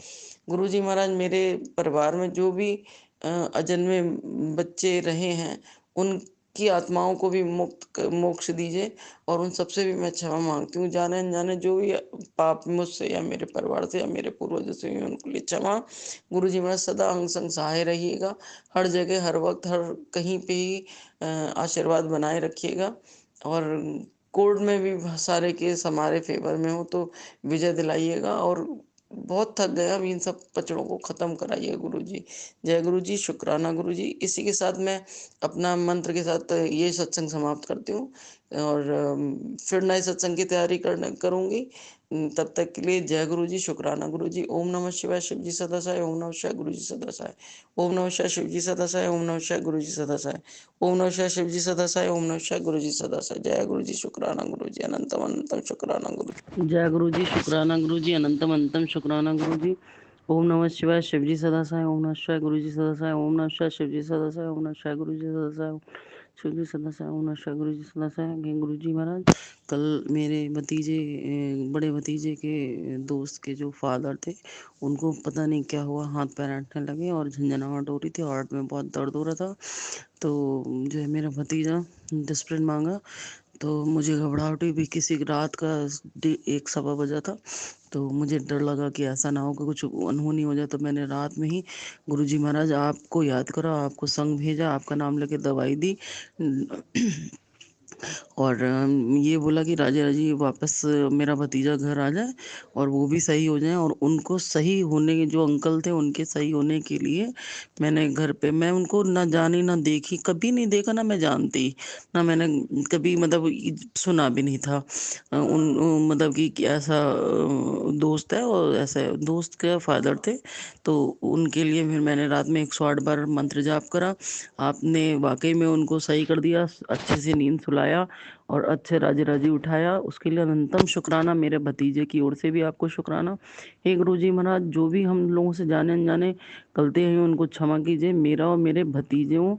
गुरुजी महाराज मेरे परिवार में जो भी अजन्मे बच्चे रहे हैं, उनकी आत्माओं को भी मोक्ष दीजिए, और उन सबसे भी मैं क्षमा माँगती हूँ। जाने-अनजाने जो भी पाप मुझसे या मेरे परिवार से या मेरे पूर्वजों से हुए, उनके लिए क्षमा। गुरुजी महाराज सदा अंग संग सहाय रहिएगा, हर जगह, हर वक़्त, हर कहीं पे ही आशीर्वाद बनाए रखिएगा, और कोर्ट में भी सारे केस हमारे फ़ेवर में हो तो विजय दिलाइएगा, और बहुत थक गया, अब इन सब कचड़ों को ख़त्म कराइए गुरुजी। जय गुरुजी, शुक्राना गुरुजी। इसी के साथ मैं अपना मंत्र के साथ ये सत्संग समाप्त करती हूँ, और फिर नए सत्संग की तैयारी करूँगी। तब तक के लिए जय गुरुजी, शुक्राना गुरुजी। ओम नमः शिवाय, शिव जी सदा सहाय। ओम नमः शिवाय, गुरुजी सदा सहाय। ओम नमः शिवाय, शिव जी सदा सहाय। ओम नमः शिवाय, गुरुजी सदा सहाय। ओम नमः शिवाय, शिव जी सदा सहाय। ओम नमः शिवाय, गुरुजी सदा सहाय। जय गुरुजी, शुक्राना गुरुजी, अनंतम अनंतम शुक्राना गुरु। जय गुरु जी, शुक्राना गुरु जी, अनंतम अनंतम शुक्राना गुरु जी। ओम नमः शिवाय, शिव जी सदा सहाय। ओम नमः शिवाय, गुरु जी सदा सहाय। ओम नमः शिवाय, शिव जी सदा सहाय। ओम नमः शिवाय, गुरु जी सदा सहाय। शिव जी सदा सहाय। ओम नमः शिवाय, गुरु जी सदा सहाय। गुरु जी महाराज, कल मेरे भतीजे, बड़े भतीजे के दोस्त के जो फादर थे, उनको पता नहीं क्या हुआ, हाथ पैर ऐंठने लगे और झंझनाहट हो रही थी, हार्ट में बहुत दर्द हो रहा था। तो जो है मेरा भतीजा डिस्प्रिन मांगा, तो मुझे घबराहट हुई भी, किसी रात का 1 सवा बजा था। तो मुझे डर लगा कि ऐसा ना हो कि कुछ अनहोनी हो जाए, तो मैंने रात में ही गुरुजी महाराज आपको याद करा, आपको संग भेजा, आपका नाम लेके दवाई दी। और ये बोला कि राजा जी वापस मेरा भतीजा घर आ जाए और वो भी सही हो जाए, और उनको सही होने के, जो अंकल थे उनके सही होने के लिए मैंने घर पे, मैं उनको ना जानी ना देखी, कभी नहीं देखा, ना मैं जानती, ना मैंने कभी मतलब सुना भी नहीं था। मतलब कि ऐसा दोस्त है, और ऐसे दोस्त के फादर थे। तो उनके लिए फिर मैंने रात में 108 बार मंत्र जाप करा। आपने वाकई में उनको सही कर दिया, अच्छे से नींद सुलाया और अच्छे राजी राजी उठाया, उसके लिए अनंतम शुक्राना। मेरे भतीजे की ओर से भी आपको शुक्राना। हे गुरुजी महाराज, जो भी हम लोगों से जाने अनजाने गलती हुई उनको क्षमा कीजिए। मेरा और मेरे भतीजों,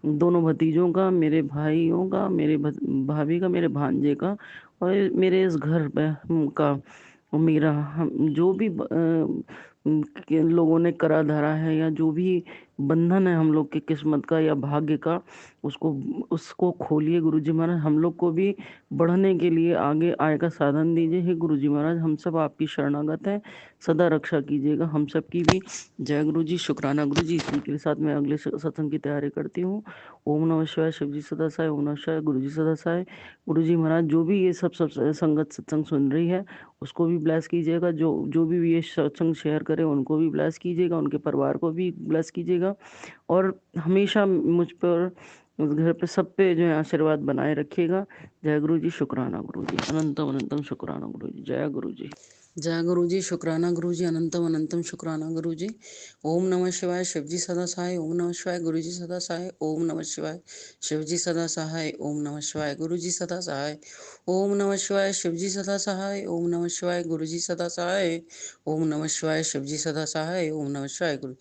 दोनों भतीजों का, मेरे भाइयों का, मेरे भाभी का, मेरे भांजे का, और मेरे इस घर का, और मेरा, हम जो भी के लोगों ने करा धरा है, या जो भी बंधन है हम लोग की किस्मत का या भाग्य का, उसको उसको खोलिए गुरुजी महाराज। हम लोग को भी बढ़ने के लिए आगे आय का साधन दीजिए। हे गुरुजी महाराज, हम सब आपकी शरणागत हैं, सदा रक्षा कीजिएगा हम सब की भी। जय गुरुजी, शुक्राना गुरुजी। इसी के साथ मैं अगले सत्संग की तैयारी करती हूँ। ओम नमः शिवाय, शिव जी सदा सहाय। ओम नमः शिवाय, गुरु जी सदा सहाय। गुरु जी महाराज, जो भी ये सब संगत सत्संग सुन रही है, उसको भी ब्लेस कीजिएगा। जो जो भी ये सत्संग शेयर करे, उनको भी ब्लेस कीजिएगा, उनके परिवार को भी ब्लेस कीजिएगा, और हमेशा मुझ पर, उस घर पे, सब पे जो है आशीर्वाद बनाए रखिएगा। जय गुरु जी, शुक्राना गुरु जी, अनंतम अनंतम शुक्राना गुरु जी। जय गुरु जी। जय गुरु जी, शुक्राना गुरु जी, अनंतम अनंतम शुक्राना गुरु जी। ओम नमः शिवाय, शिव जी सदा सहाय। ओम नमः शिवाय, गुरु जी सदा सहाय। ओम नमः शिवाय, शिव जी सदा सहाय। ओम नमः शिवाय, गुरु जी सदा सहाय। ओम नमः शिवाय, शिव जी सदा सहाय। ओम नमः शिवाय, गुरु जी सदा सहाय। ओम नमः शिवाय, शिव जी सदा सहाय। ओम नमः शिवाय, गुरु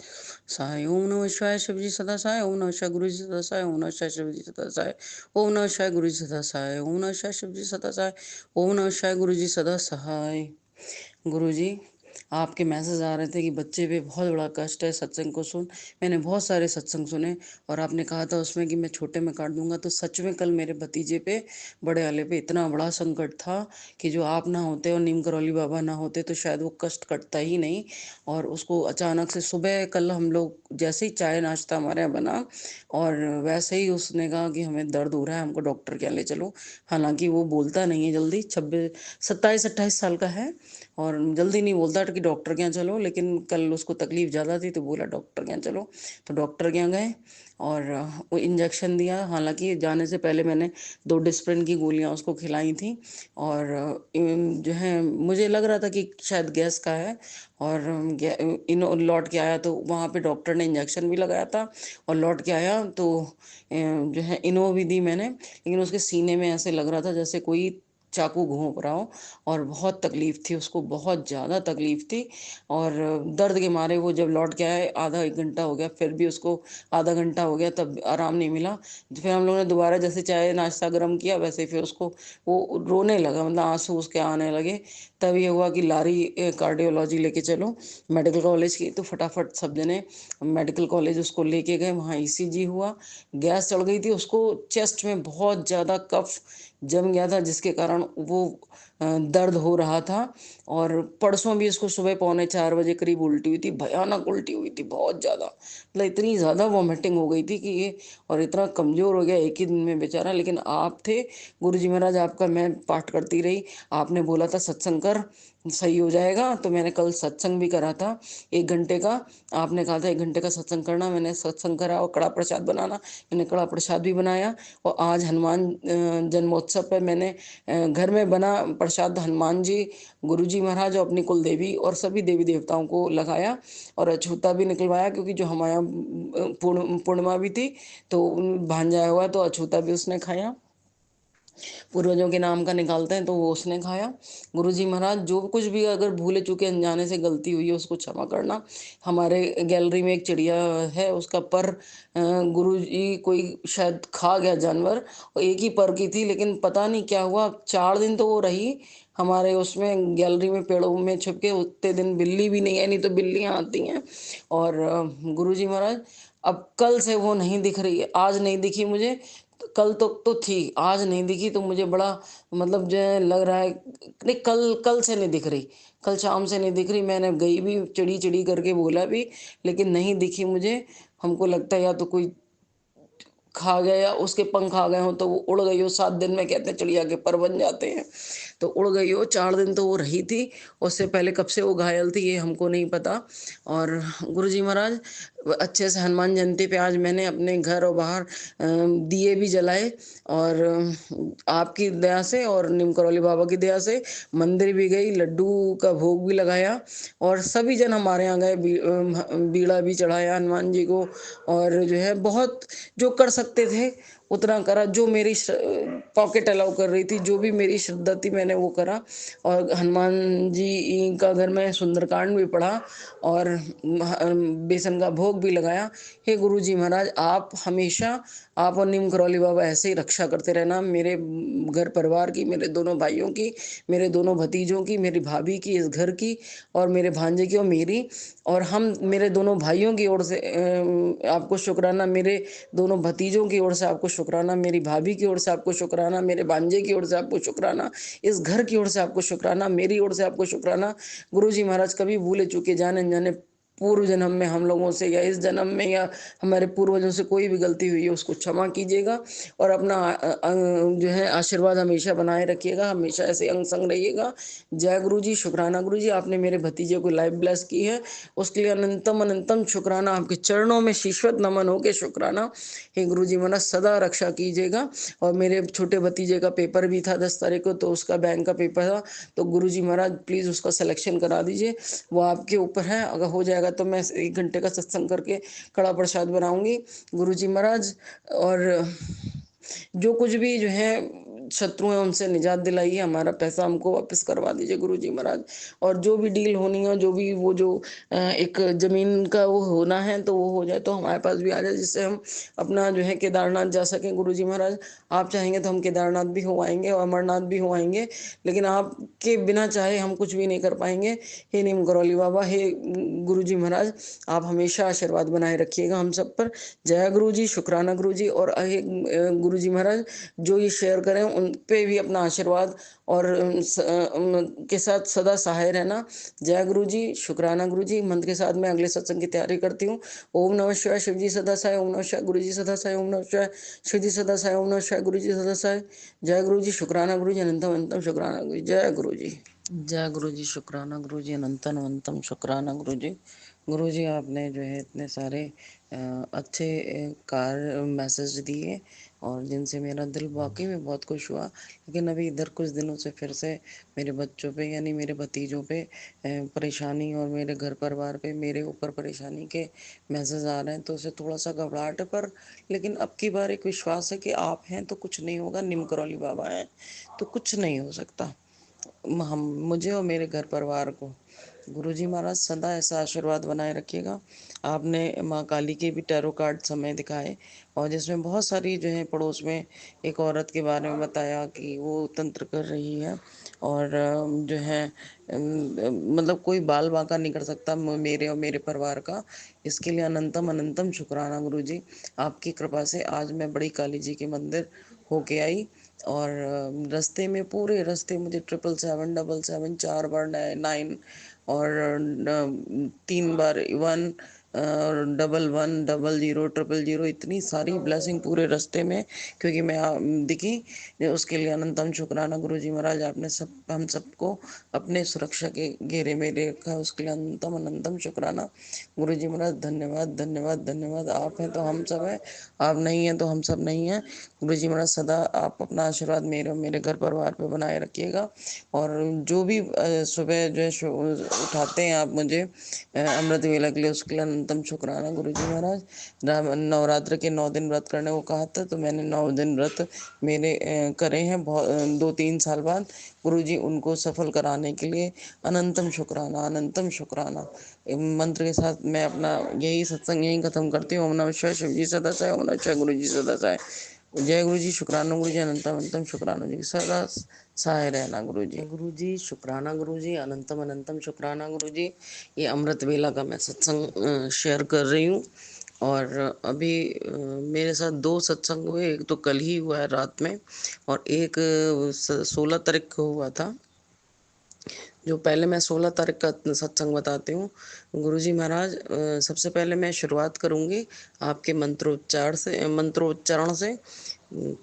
सहाय। ओम नमः शिवाय, शिव जी सदा सहाय। ओम नमः शिवाय, गुरु जी सदा सहाय। ओम नमः शिवाय, शिव जी सदा सहाय। ओम नमः शिवाय, गुरु जी सदा सहाय। ओम नमः शिवाय, शिव जी सदा सहाय। ओम नमः शिवाय, गुरु जी सदा सहाय। गुरुजी, आपके मैसेज आ रहे थे कि बच्चे पे बहुत बड़ा कष्ट है, सत्संग को सुन। मैंने बहुत सारे सत्संग सुने, और आपने कहा था उसमें कि मैं छोटे में काट दूंगा, तो सच में कल मेरे भतीजे पे, बड़े वाले पे इतना बड़ा संकट था कि जो आप ना होते और नीम करौली बाबा ना होते तो शायद वो कष्ट कटता ही नहीं। और उसको अचानक से सुबह कल हम लोग जैसे ही चाय नाश्ता हमारे यहाँ बना, और वैसे ही उसने कहा कि हमें दर्द हो रहा है, हमको डॉक्टर के यहाँ ले चलो। हालांकि वो बोलता नहीं है जल्दी, 26 27 28 साल का है, और जल्दी नहीं बोलता, था कि डॉक्टर के यहाँ चलो, लेकिन कल उसको तकलीफ ज़्यादा थी तो बोला डॉक्टर के यहाँ चलो, तो डॉक्टर के यहाँ गए और वो इंजेक्शन दिया। हालाँकि जाने से पहले मैंने 2 डिस्प्रिन की गोलियाँ उसको खिलाई थी और जो है मुझे लग रहा था कि शायद गैस का है और लौट के आया तो वहाँ पे डॉक्टर ने इंजेक्शन भी लगाया था और लौट के आया तो जो है इनो भी दी मैंने, लेकिन उसके सीने में ऐसे लग रहा था जैसे कोई चाकू घोंप रहा हो और बहुत तकलीफ थी उसको, बहुत ज़्यादा तकलीफ थी और दर्द के मारे वो जब लौट के आए, आधा 1 घंटा हो गया, फिर भी उसको आधा घंटा हो गया तब आराम नहीं मिला। तो फिर हम लोगों ने दोबारा जैसे चाय नाश्ता गर्म किया वैसे फिर उसको वो रोने लगा, मतलब आंसू उसके आने लगे। तब ये हुआ कि लारी कार्डियोलॉजी लेके चलो मेडिकल कॉलेज की, तो फटाफट सब जने मेडिकल कॉलेज उसको लेके गए। वहाँ ईसीजी हुआ, गैस चढ़ गई थी उसको, चेस्ट में बहुत ज़्यादा कफ जम गया था जिसके कारण वो दर्द हो रहा था और परसों भी इसको सुबह 3:45 बजे करीब उल्टी हुई थी, भयानक उल्टी हुई थी, बहुत ज़्यादा, मतलब इतनी ज़्यादा वॉमिटिंग हो गई थी कि ये, और इतना कमज़ोर हो गया एक ही दिन में बेचारा। लेकिन आप थे गुरुजी महाराज, आपका मैं पाठ करती रही, आपने बोला था सत्संग कर, सही हो जाएगा। तो मैंने कल सत्संग भी करा था 1 घंटे का, आपने कहा था 1 घंटे का सत्संग करना, मैंने सत्संग करा और कड़ा प्रसाद बनाना, मैंने कड़ा प्रसाद भी बनाया। और आज हनुमान जन्मोत्सव पे मैंने घर में बना प्रसाद हनुमान जी, गुरुजी महाराज और अपनी कुल देवी और सभी देवी देवताओं को लगाया और अछूता भी निकलवाया, क्योंकि जो हमारा पूर्णिमा भी थी तो भांजा हुआ तो अछूता भी उसने खाया, पूर्वजों के नाम का निकालते हैं तो वो उसने खाया। गुरुजी महाराज जो कुछ भी अगर भूले चूके अनजाने से गलती हुई है उसको क्षमा करना। हमारे गैलरी में एक चिड़िया है, उसका पर गुरुजी कोई शायद खा गया जानवर, और एक ही पर की थी, लेकिन पता नहीं क्या हुआ 4 दिन तो वो रही हमारे उसमें गैलरी में पेड़ों में छुप के। उतने दिन बिल्ली भी नहीं है, नहीं तो बिल्लियां आती हैं। और गुरुजी महाराज अब कल से वो नहीं दिख रही है, आज नहीं दिखी मुझे, कल तो थी, आज नहीं दिखी, तो मुझे बड़ा मतलब जो है लग रहा है, नहीं कल कल से नहीं दिख रही, कल शाम से नहीं दिख रही। मैंने गई भी चिड़ी चिड़ी करके बोला भी, लेकिन नहीं दिखी मुझे। हमको लगता है या तो कोई खा गया या उसके पंख आ गए हो तो वो उड़ गई हो। 7 दिन में कहते हैं चिड़िया के पर बन जाते हैं, तो उड़ गई हो। 4 दिन तो वो रही थी, उससे पहले कब से वो घायल थी ये हमको नहीं पता। और गुरुजी महाराज अच्छे से हनुमान जयंती पे आज मैंने अपने घर और बाहर दिए भी जलाए और आपकी दया से और नीम करौली बाबा की दया से मंदिर भी गई, लड्डू का भोग भी लगाया और सभी जन हमारे यहाँ गए, बीड़ा भी चढ़ाया हनुमान जी को। और जो है बहुत जो कर सकते थे उतना करा, जो मेरी पॉकेट अलाउ कर रही थी, जो भी मेरी श्रद्धा थी मैंने वो करा। और हनुमान जी का घर में सुंदरकांड भी पढ़ा और बेसन का भोग भी लगाया। हे गुरु जी महाराज, आप हमेशा, आप और नीम करौली बाबा ऐसे ही रक्षा करते रहना मेरे घर परिवार की, मेरे दोनों भाइयों की, मेरे दोनों भतीजों की, मेरी भाभी की, इस घर की और मेरे भांजे की और मेरी। और हम मेरे दोनों भाइयों की ओर से आपको शुक्राना, मेरे दोनों भतीजों की ओर से आपको शुक्राना, मेरी भाभी की ओर से आपको शुक्राना, मेरे भांजे की ओर से आपको शुक्राना, इस घर की ओर से आपको शुक्राना, मेरी ओर से आपको शुक्राना। गुरुजी महाराज कभी भूले चूके जाने अनजाने पूर्व जन्म में हम लोगों से या इस जन्म में या हमारे पूर्वजों से कोई भी गलती हुई है उसको क्षमा कीजिएगा और अपना जो है आशीर्वाद हमेशा बनाए रखिएगा, हमेशा ऐसे अंग संग रहिएगा। जय गुरु जी। शुक्राना गुरु जी, आपने मेरे भतीजे को लाइफ ब्लेस की है, उसके लिए अनंतम अनंतम शुक्राना। आपके चरणों में शीशवत नमन हो के शुक्राना। हे गुरु जी महाराज सदा रक्षा कीजिएगा। और मेरे छोटे भतीजे का पेपर भी था 10 तारीख को, तो उसका बैंक का पेपर था, तो गुरु जी महाराज प्लीज़ उसका सिलेक्शन करा दीजिए, वो आपके ऊपर है। अगर हो जाएगा तो मैं 1 घंटे का सत्संग करके कड़ा प्रसाद बनाऊंगी गुरु जी महाराज। और जो कुछ भी जो है शत्रु हैं उनसे निजात दिलाइए, हमारा पैसा हमको वापस करवा दीजिए गुरु जी महाराज। और जो भी डील होनी है, जो भी वो जो एक जमीन का वो होना है तो वो हो जाए, तो हमारे पास भी आ जाए, जिससे हम अपना जो है केदारनाथ जा सकें गुरु जी महाराज। आप चाहेंगे तो हम केदारनाथ भी हो आएंगे और अमरनाथ भी हो आएंगे, लेकिन आपके बिना चाहे हम कुछ भी नहीं कर पाएंगे। हे नीम करौली बाबा, हे गुरु जी महाराज, आप हमेशा आशीर्वाद बनाए रखिएगा हम सब पर। जय गुरु जी। शुक्राना गुरु जी। और गुरु जी महाराज जो ये शेयर करें उन पे भी अपना आशीर्वाद और के साथ सदा सहाय रहना। जय गुरु जी। शुक्राना गुरु जी। मंत्र के साथ मैं अगले सत्संग की तैयारी करती हूँ। ओम नमः शिवाय, शिव जी सदा सहाय। ओम नमः शिवाय, गुरु जी सदा सहाय। ओम नमः शिवाय, शिव जी सदा सहाय। ओम नमः शिवाय, गुरु जी सदा सहाय। जय गुरु जी। शुक्राना गुरु जी। अनंतम अनंतम शुक्राना गुरु जी। जय गुरु जी। जय गुरु जी, शुक्राना गुरु जी, अनंतम अनंतम शुक्राना गुरु जी। गुरु जी, आपने जो है इतने सारे अच्छे कार्य मैसेज दिए और जिनसे मेरा दिल वाकई में बहुत खुश हुआ। लेकिन अभी इधर कुछ दिनों से फिर से मेरे बच्चों पे यानी मेरे भतीजों पे परेशानी और मेरे घर परिवार पे मेरे ऊपर परेशानी के मैसेज आ रहे हैं, तो उसे थोड़ा सा घबराहट है। पर लेकिन अब की बार एक विश्वास है कि आप हैं तो कुछ नहीं होगा, निम करौली बाबा हैं तो कुछ नहीं हो सकता। हम मुझे और मेरे घर परिवार को गुरुजी महाराज सदा ऐसा आशीर्वाद बनाए रखिएगा। आपने माँ काली के भी टैरो कार्ड समय दिखाए और जिसमें बहुत सारी जो है पड़ोस में एक औरत के बारे में बताया कि वो तंत्र कर रही है और जो है मतलब कोई बाल बांका नहीं कर सकता मेरे और मेरे परिवार का। इसके लिए अनंतम अनंतम शुक्राना गुरुजी। आपकी कृपा से आज मैं बड़ी काली जी के मंदिर होके आई और रास्ते में पूरे रास्ते मुझे 777 4 बार 9 और 3 बार 1 और 11 00 000 इतनी सारी ब्लेसिंग पूरे रास्ते में, क्योंकि मैं दिखी। उसके लिए अनंतम शुक्राना गुरु जी महाराज। आपने हम सबको अपने सुरक्षा के घेरे में रखा, उसके लिए अनंतम अनंतम शुक्राना गुरु जी महाराज। धन्यवाद धन्यवाद धन्यवाद। आप हैं तो हम सब हैं, आप नहीं हैं तो हम सब नहीं हैं। गुरु जी महाराज सदा आप अपना आशीर्वाद मेरे और मेरे घर परिवार पे बनाए रखिएगा। और जो भी सुबह जो है उठाते हैं आप मुझे अमृत वेला के लिए, उसके लिए अनंतम शुक्राना गुरु जी महाराज। नवरात्र के 9 दिन व्रत करने को कहा था, तो मैंने 9 दिन व्रत मेरे करे हैं बहुत 2-3 साल बाद। गुरु जी उनको सफल कराने के लिए अनंतम शुक्राना अनंतम शुक्राना। मंत्र के साथ मैं अपना यही सत्संग यही खत्म करती हूँ। ओम नमः शिवाय। शिव जी सदा सहाय। ओम नमः शिवाय। गुरु जी सदा सहाय। जय गुरु जी। शुक्राना गुरु जी। अनंतम अनंतम शुक्राना जी। सदा सहाय रहना गुरु जी। गुरु जी शुक्राना गुरु जी। अनंतम अनंतम शुक्राना गुरु जी। ये अमृत वेला का मैं सत्संग शेयर कर रही हूँ और अभी मेरे साथ 2 सत्संग हुए। एक तो कल ही हुआ है रात में और एक 16 तारीख को हुआ था। जो पहले मैं 16 तारीख का सत्संग बताती हूँ। गुरुजी महाराज सबसे पहले मैं शुरुआत करूँगी आपके मंत्रोच्चारण से।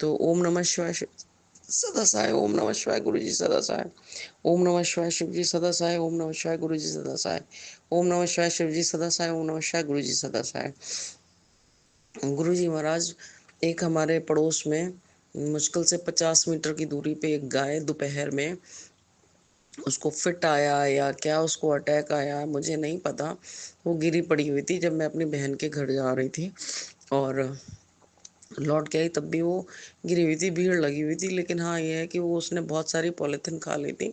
तो ओम नमः शिवाय सदा सहाय। ओम नमः शिवाय गुरु जी सदा सहाय। ओम नमः शिवाय शिव जी सदा सहाय। ओम नमः शिवाय गुरु जी सदा सहाय। ओम नमः शिवाय शिव जी सदा सहाय। ओम नमः शिवाय गुरु जी सदा सहाय। गुरु जी महाराज, एक हमारे पड़ोस में मुश्किल से 50 मीटर की दूरी पे एक गाय दोपहर में उसको फिट आया या क्या उसको अटैक आया मुझे नहीं पता। वो गिरी पड़ी हुई थी जब मैं अपनी बहन के घर जा रही थी और लौट के आई तब भी वो गिरी हुई थी, भीड़ लगी हुई थी। लेकिन हाँ ये है कि वो उसने बहुत सारी पॉलीथिन खा ली थी।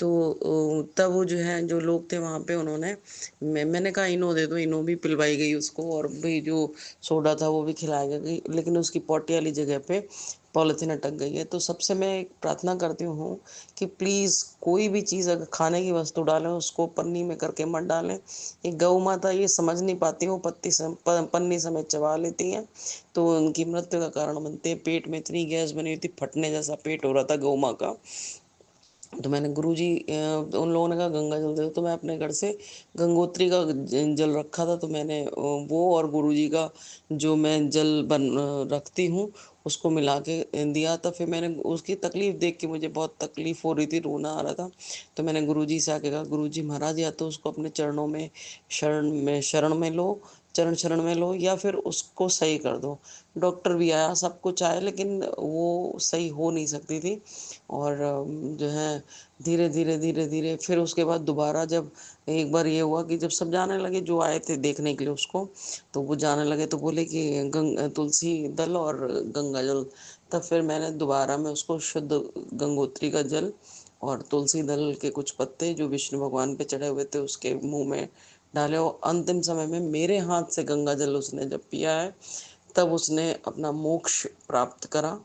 तो तब वो जो है जो लोग थे वहाँ पे उन्होंने मैंने कहा इनो दे दो, इनो भी पिलवाई गई उसको और भी जो सोडा था वो भी खिलाया गई, लेकिन उसकी पोटी वाली जगह पे पॉलीथिन अटक गई है। तो सबसे मैं एक प्रार्थना करती हूँ कि प्लीज़ कोई भी चीज़ अगर खाने की वस्तु डालें उसको पन्नी में करके मत डालें। ये गौ माता ये समझ नहीं पाती, वो पन्नी समेत चबा लेती हैं तो उनकी मृत्यु का कारण बनते हैं। पेट में इतनी गैस बनी हुई थी, फटने जैसा पेट हो रहा था गौ माँ का। तो मैंने गुरुजी उन लोगों ने कहा गंगा जल दे दो, तो मैं अपने घर से गंगोत्री का जल रखा था, तो मैंने वो और गुरुजी का जो मैं जल रखती हूँ उसको मिला के दिया था। फिर मैंने उसकी तकलीफ देख के मुझे बहुत तकलीफ हो रही थी, रोना आ रहा था। तो मैंने गुरुजी से आके कहा गुरुजी महाराज या तो उसको अपने चरणों में शरण में लो, चरण शरण में लो, या फिर उसको सही कर दो। डॉक्टर भी आया, सब कुछ आया, लेकिन वो सही हो नहीं सकती थी। और जो है धीरे धीरे धीरे धीरे फिर उसके बाद दोबारा जब एक बार ये हुआ कि जब सब जाने लगे जो आए थे देखने के लिए उसको, तो वो जाने लगे तो बोले कि तुलसी दल और गंगा जल। तब फिर मैंने दोबारा में उसको शुद्ध गंगोत्री का जल और तुलसी दल के कुछ पत्ते जो विष्णु भगवान पे चढ़े हुए थे उसके मुंह में डाले और अंतिम समय में मेरे हाथ से गंगा जल उसने जब पिया है तब उसने अपना मोक्ष प्राप्त करा।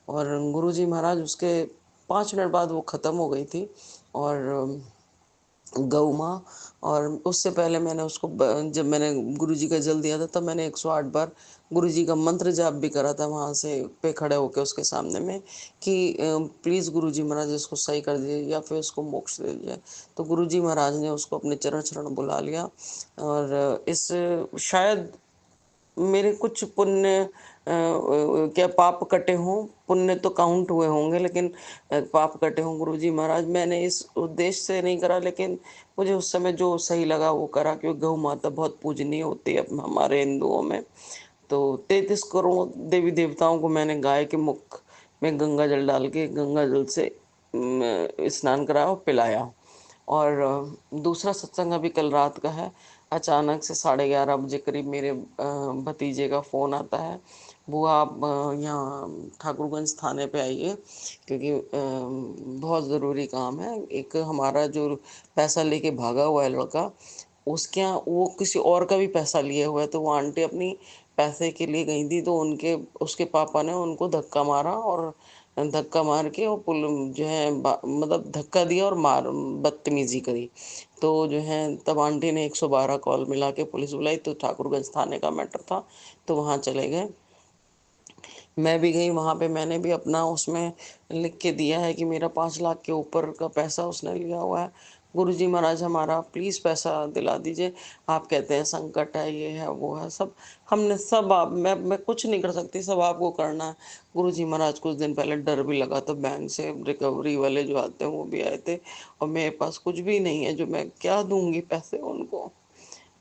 और गुरुजी महाराज उसके 5 मिनट बाद वो ख़त्म हो गई थी। और गौ माँ, और उससे पहले मैंने उसको जब मैंने गुरुजी का जल दिया था तब मैंने 108 बार गुरुजी का मंत्र जाप भी करा था वहाँ से पे खड़े होकर उसके सामने में कि प्लीज़ गुरुजी महाराज इसको सही कर दीजिए या फिर उसको मोक्ष दे दीजिए। तो गुरुजी महाराज ने उसको अपने चरण शरण बुला लिया और इस शायद मेरे कुछ पुण्य क्या पाप कटे हों, पुण्य तो काउंट हुए होंगे, लेकिन पाप कटे हों गुरुजी महाराज। मैंने इस उद्देश्य से नहीं करा, लेकिन मुझे उस समय जो सही लगा वो करा, क्योंकि गौ माता बहुत पूजनीय होती है हमारे हिंदुओं में। तो 33 करोड़ देवी देवताओं को मैंने गाय के मुख में गंगा जल डाल के गंगा जल से स्नान कराया और पिलाया। और दूसरा सत्संग अभी कल रात का है। अचानक से 11:30 बजे करीब मेरे भतीजे का फ़ोन आता है, बुआ आप यहाँ ठाकुरगंज थाने पे आइए, क्योंकि बहुत ज़रूरी काम है। एक हमारा जो पैसा लेके भागा हुआ है लड़का, उसके यहाँ वो किसी और का भी पैसा लिए हुआ है, तो वो आंटी अपनी पैसे के लिए गई थी, तो उनके उसके पापा ने उनको धक्का मारा, और धक्का मार के वो पुल जो है मतलब धक्का दिया और मार बदतमीजी करी। तो जो है तब आंटी ने 112 कॉल मिला के पुलिस बुलाई, तो ठाकुरगंज थाने का मैटर था, तो वहाँ चले गए। मैं भी गई वहाँ पे, मैंने भी अपना उसमें लिख के दिया है कि मेरा 5 लाख के ऊपर का पैसा उसने लिया हुआ है। गुरुजी महाराज हमारा प्लीज़ पैसा दिला दीजिए। आप कहते हैं संकट है, ये है, वो है, सब हमने सब आप मैं कुछ नहीं कर सकती, सब आपको करना है। गुरुजी महाराज कुछ दिन पहले डर भी लगा, तो बैंक से रिकवरी वाले जो आते हैं वो भी आए थे, और मेरे पास कुछ भी नहीं है, जो मैं क्या दूँगी पैसे उनको।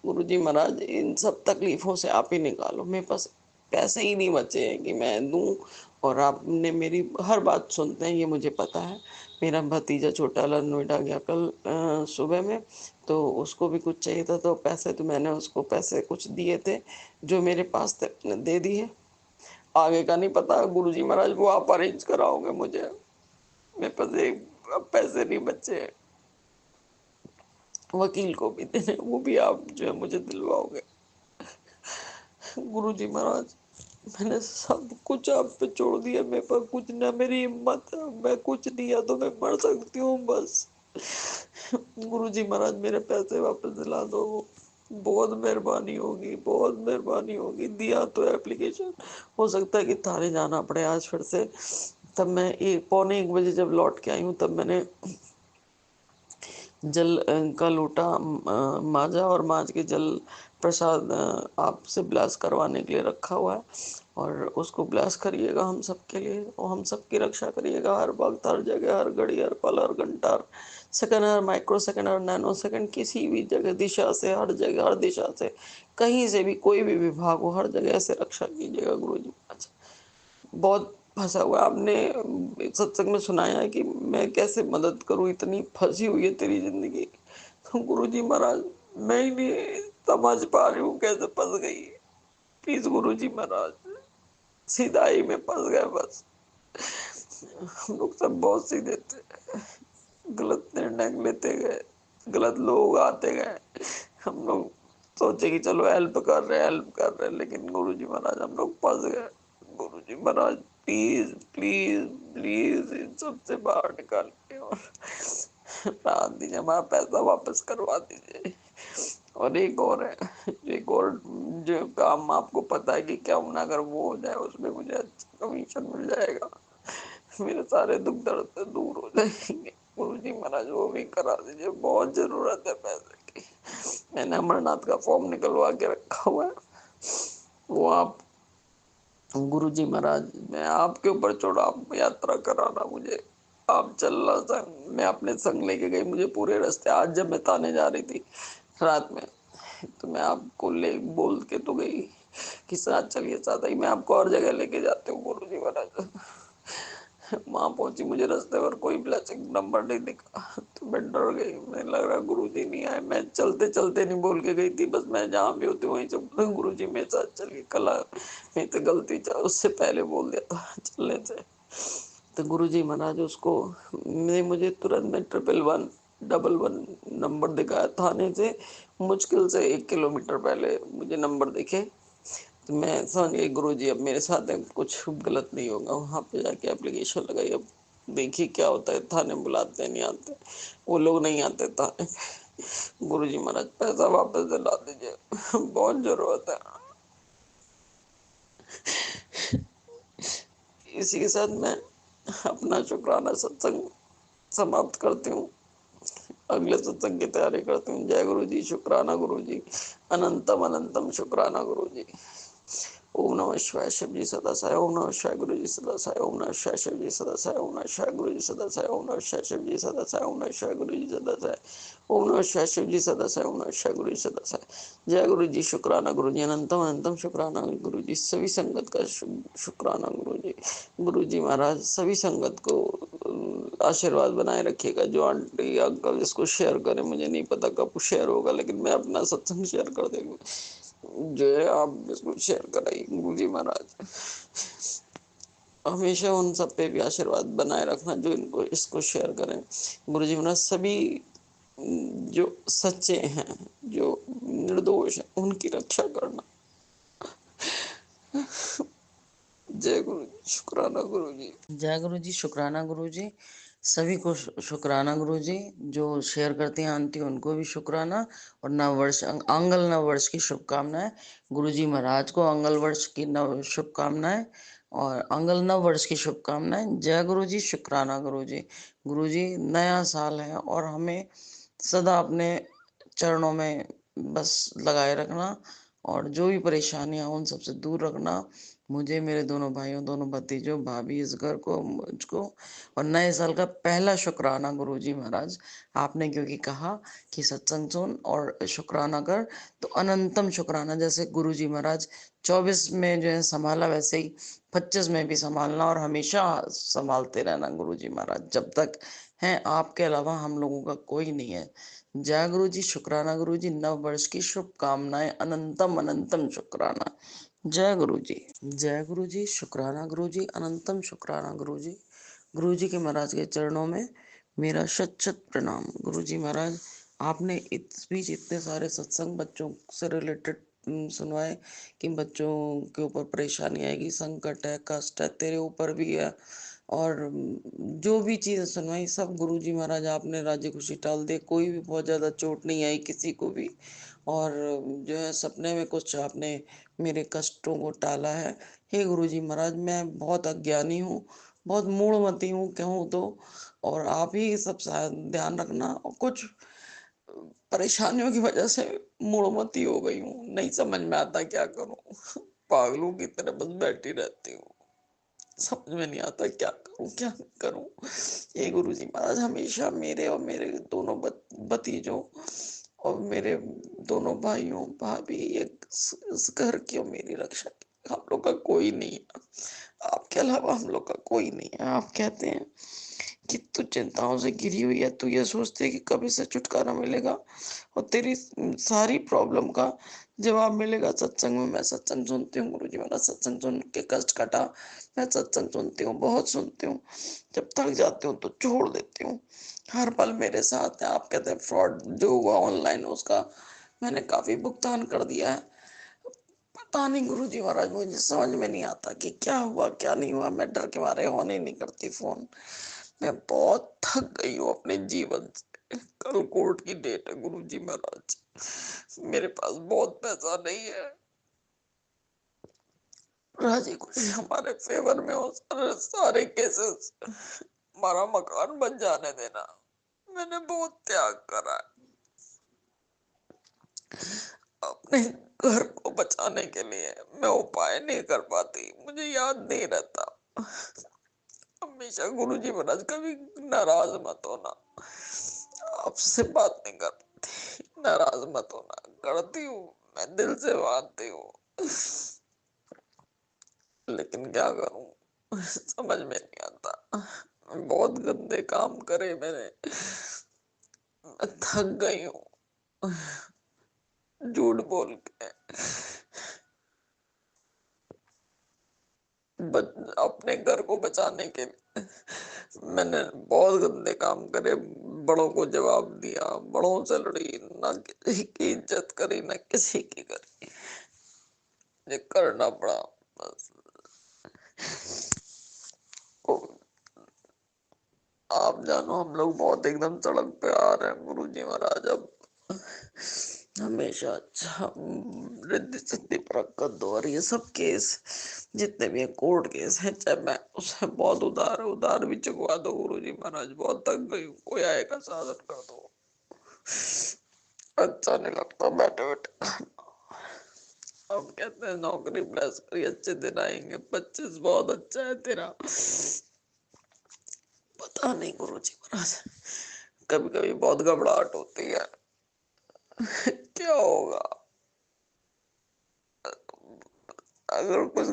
गुरुजी महाराज इन सब तकलीफ़ों से आप ही निकालो, मेरे पास पैसे ही नहीं बचे हैं कि मैं दूँ, और आपने मेरी हर बात सुनते हैं, ये मुझे पता है। मेरा भतीजा छोटा वाला नोएडा गया कल सुबह में, तो उसको भी कुछ चाहिए था, तो पैसे तो मैंने उसको पैसे कुछ दिए थे, जो मेरे पास थे मैंने दे दिए। आगे का नहीं पता गुरुजी महाराज, वो आप अरेंज कराओगे मुझे, मेरे पास एक अब पैसे नहीं बचे हैं। वकील को भी देने, वो भी आप जो है मुझे दिलवाओगे। गुरुजी महाराज मैंने सब कुछ आप पे छोड़ दिया, मेरे पास कुछ ना, मेरी हिम्मत है, मैं कुछ नहीं है तो मैं मर सकती हूँ बस। गुरुजी महाराज मेरे पैसे वापस दिला दो, बहुत मेहरबानी होगी, बहुत मेहरबानी होगी। दिया तो एप्लीकेशन, हो सकता है कि थाने जाना पड़े आज फिर से। तब मैं 1 पौने 1 बजे जब लौट के आई हूँ, तब मैंने जल का लोटा माजा, और माज के जल प्रसाद आपसे ब्लास करवाने के लिए रखा हुआ है, और उसको ब्लास करिएगा हम सब के लिए, और हम सब की रक्षा करिएगा हर वक्त, हर जगह, हर घड़ी, हर पल, हर घंटा, हर सेकंड, हर माइक्रो सेकंड, हर नैनो सेकंड, किसी भी जगह दिशा से, हर जगह, हर दिशा से, कहीं से भी कोई भी विभाग हो, हर जगह से रक्षा कीजिएगा गुरुजी। अच्छा, बहुत फंसा हुआ है। आपने सत्संग में सुनाया है कि मैं कैसे मदद करूं, इतनी फंसी हुई है तेरी जिंदगी। तो गुरुजी महाराज मैं ही नहीं समझ पा रही हूँ कैसे फंस गई। प्लीज गुरुजी महाराज, सीधाई में फंस गए बस। हम लोग सब बहुत सीधे थे, गलत निर्णय लेते गए, गलत लोग आते गए। हम लोग सोचे कि चलो हेल्प कर रहे हैं, हेल्प कर रहे हैं, लेकिन गुरुजी महाराज हम लोग फंस गए। गुरुजी महाराज प्लीज प्लीज प्लीज इन सब से बाहर निकालिए, और राहत दीजिए, हमारा पैसा वापस करवा दीजिए। और एक और है, एक और जो काम आपको पता है कि क्या होना, अगर वो हो जाए उसमें मुझे अच्छा कमीशन मिल जाएगा, मेरे सारे दुख दर्द से दूर हो जाएंगे। गुरुजी महाराज वो भी करा दीजिए, बहुत जरूरत है पैसे की। मैंने अमरनाथ का फॉर्म निकलवा के रखा हुआ है, वो आप गुरुजी महाराज मैं आपके ऊपर छोड़ा, आप यात्रा कराना मुझे। आप चलना संग, मैं अपने संग लेके गई, मुझे पूरे रास्ते आज जब मैं ताने जा रही थी रात में, तो मैं आपको ले बोल के तो गई कि साथ चलिए, साथ ही मैं आपको और जगह लेके जाती हूँ गुरुजी महाराज। वहां पहुंची, मुझे रास्ते पर कोई ब्लैसिंग नंबर नहीं दिखा, तो मैं डर गई, मुझे लग रहा गुरुजी नहीं आए। मैं चलते चलते नहीं बोल के गई थी, बस मैं जहाँ भी होती वहीं से गुरुजी मेरे साथ चलिए, कल नहीं तो गलती उससे पहले बोल दिया था चलने से। तो गुरुजी महाराज उसको ने मुझे तुरंत में 111 नंबर दिखाया थाने से, मुश्किल से 1 किलोमीटर पहले मुझे नंबर दिखे। तो मैं समझ गई गुरुजी अब मेरे साथ कुछ गलत नहीं होगा। वहाँ पे जाके एप्लीकेशन लगाई, अब देखिए क्या होता है, थाने बुलाते नहीं आते, वो लोग नहीं आते थाने पे। गुरुजी महाराज पैसा वापस दिला दीजिए, बहुत जरूरत है। इसी के साथ मैं अपना शुक्राना सत्संग समाप्त करती हूँ, अगले सत्संग की तैयारी करती हूँ। जय गुरु जी, शुक्राना गुरु जी, अनंतम अनंतम शुक्राना गुरु जी। ओम नमः शिवाय शिव जी सदा साई। ओम नमः शिवाय गुरु जी सदा साई। ओम नमः शिवाय शिव जी सदा साई। ओम नमः शिवाय गुरु जी सदा साई। ओम नमः शिवाय शिव जी सदा साई। ओम नमः शिवाय गुरु जी सदा साई। ओम नमः शिवाय शिव जी सदा साई। ओम नमः शिवाय गुरु जी सदा साई। जय गुरु जी। शुक्राना गुरु जी, अनंतम अनंतम शुक्राना गुरु जी। सभी संगत का शुक्राना गुरु जी। गुरु जी महाराज सभी संगत को आशीर्वाद बनाए रखिएगा। जो आंटी अंकल इसको शेयर करें, मुझे नहीं पता कब शेयर होगा, लेकिन मैं अपना सत्संग शेयर कर देंगे। जो है आप इसको शेयर कराइए गुरु जी महाराज। हमेशा उन सब पे भी आशीर्वाद बनाए रखना जो इनको इसको शेयर करें। गुरु जी महाराज सभी जो सच्चे हैं, जो निर्दोष हैं, उनकी रक्षा करना। जय गुरु जी। शुक्राना गुरु जी। जय गुरु जी। शुक्राना गुरु जी। सभी को शुक्राना गुरु जी। जो शेयर करती हैं आंटी, उनको भी शुक्राना। और नववर्ष, आंगल नववर्ष की शुभकामनाएं। गुरु जी महाराज को आंगल वर्ष की नव शुभकामनाएं और आंगल नववर्ष की शुभकामनाएं। जय गुरु जी। शुक्राना गुरु जी। गुरु जी नया साल है और हमें सदा अपने चरणों में बस लगाए रखना और जो भी परेशानियां उन सबसे दूर रखना। मुझे, मेरे दोनों भाइयों, दोनों भतीजों, भाभी, इस घर को, मुझको। और नए साल का पहला शुक्राना गुरुजी महाराज। आपने क्योंकि कहा कि सत्संग सुन और शुक्राना कर, तो अनंतम शुक्राना। जैसे गुरुजी महाराज 24 में जो है संभाला, वैसे ही 25 में भी संभालना और हमेशा संभालते रहना गुरुजी महाराज। जब तक हैं आपके अलावा हम लोगों का कोई नहीं है। जय गुरु जी। शुक्राना गुरु जी। नव वर्ष की शुभकामनाएं। अनंतम अनंतम शुक्राना। जय गुरु जी। जय गुरु जी। शुक्राना गुरु जी। अनंतम शुक्राना गुरु जी। गुरु जी के महाराज के चरणों में मेरा शत शत प्रणाम। गुरु जी महाराज, आपने इस बीच इतने सारे सत्संग बच्चों से रिलेटेड सुनवाए कि बच्चों के ऊपर परेशानी आएगी, संकट है, कष्ट है, तेरे ऊपर भी है। और जो भी चीज़ सुनवाई सब गुरु जी महाराज आपने राजी खुशी टाल दे। कोई भी बहुत ज़्यादा चोट नहीं आई किसी को भी। और जो है सपने में कुछ आपने मेरे कष्टों को टाला है। हे गुरु जी महाराज, मैं बहुत अज्ञानी हूँ, बहुत मूढ़मती हूँ कहूँ तो। और आप ही सब ध्यान रखना। और कुछ परेशानियों की वजह से मूढ़मती हो गई हूँ, नहीं समझ में आता क्या करूँ। पागलों की तरह बस बैठी रहती हूँ, समझ में नहीं आता क्या करूं क्या नहीं करूं। ये गुरु जी महाराज हमेशा मेरे और मेरे दोनों भतीजों और मेरे दोनों भाइयों, भाभी, इस घर की और मेरी रक्षा की। हम लोग का कोई नहीं है, आपके अलावा हम लोग का कोई नहीं है। आप कहते हैं कि तू चिंताओं से घिरी हुई है, तू ये सोचती है कि कभी से छुटकारा मिलेगा और तेरी सारी प्रॉब्लम का जवाब मिलेगा सत्संग में। मैं सत्संग सुनती हूँ गुरु जी महाराज, सत्संग सुन के कष्ट कटा। मैं सत्संग सुनती हूँ, बहुत सुनती हूँ। जब थक जाती हूँ तो छोड़ देती हूँ। हर पल मेरे साथ है। आप कहते हैं फ्रॉड जो हुआ ऑनलाइन, उसका मैंने काफी भुगतान कर दिया है। पता नहीं गुरु जी महाराज, मुझे समझ में नहीं आता कि क्या हुआ क्या नहीं हुआ। मैं डर के मारे होने नहीं करती फोन। मैं बहुत थक गई हूँ अपने जीवन से। कल कोर्ट की डेट है गुरु जी महाराज, मेरे पास बहुत पैसा नहीं है। राजी खुशी हमारे फेवर में हो सारे केसेस, हमारा मकान बन जाने देना। मैंने बहुत त्याग करा है अपने घर को बचाने के लिए। मैं उपाय नहीं कर पाती, मुझे याद नहीं रहता। हमेशा गुरु जी महाराज कभी नाराज मत होना, आपसे बात नहीं कर पाती, नाराज मत होना। करती हूँ, मैं दिल से मानती हूँ, लेकिन क्या करूं समझ में नहीं आता। बहुत गंदे काम करे मैंने, मैं थक गई हूँ झूठ बोल के। अपने घर को बचाने के लिए मैंने बहुत गंदे काम करे। बड़ों को जवाब दिया, बड़ों से लड़ी, ना किसी की इज्जत करी ना किसी की करी। ये करना पड़ा बस। आप जानो हम लोग बहुत एकदम सड़क पे आ रहे हैं गुरु जी महाराज। अब हमेशा अच्छा रिद्धि सिद्धि प्रकट दो और ये सब केस जितने भी कोर्ट केस है, चाहे मैं उससे बहुत उधार भी चुकवा दो गुरु जी महाराज। बहुत थक गई हूँ, कोई आएगा साधन कर दो। अच्छा नहीं लगता बैठे बैठे। अब कहते हैं नौकरी प्लस करी, अच्छे दिन आएंगे। 25 बहुत अच्छा है तेरा। पता नहीं गुरुजी महाराज, कभी कभी बहुत घबराहट होती है। क्या होगा? अगर कुछ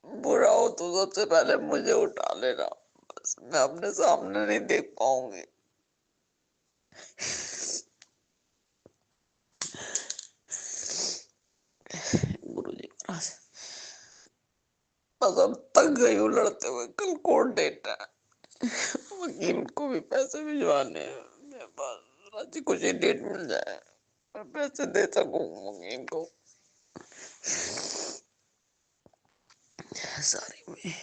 बुरा हो तो सबसे पहले मुझे उठा लेना, बस मैं अपने सामने नहीं देख पाऊंगी। गुरुजी महाराज, बस अब तक गई हूँ लड़ते हुए। कल कोर्ट डेट है, वकील को भी पैसे भिजवाने हैं मेरे पास। राजी कुछ ही डेट मिल जाए, मैं पैसे दे सकूं वकील को। सारी में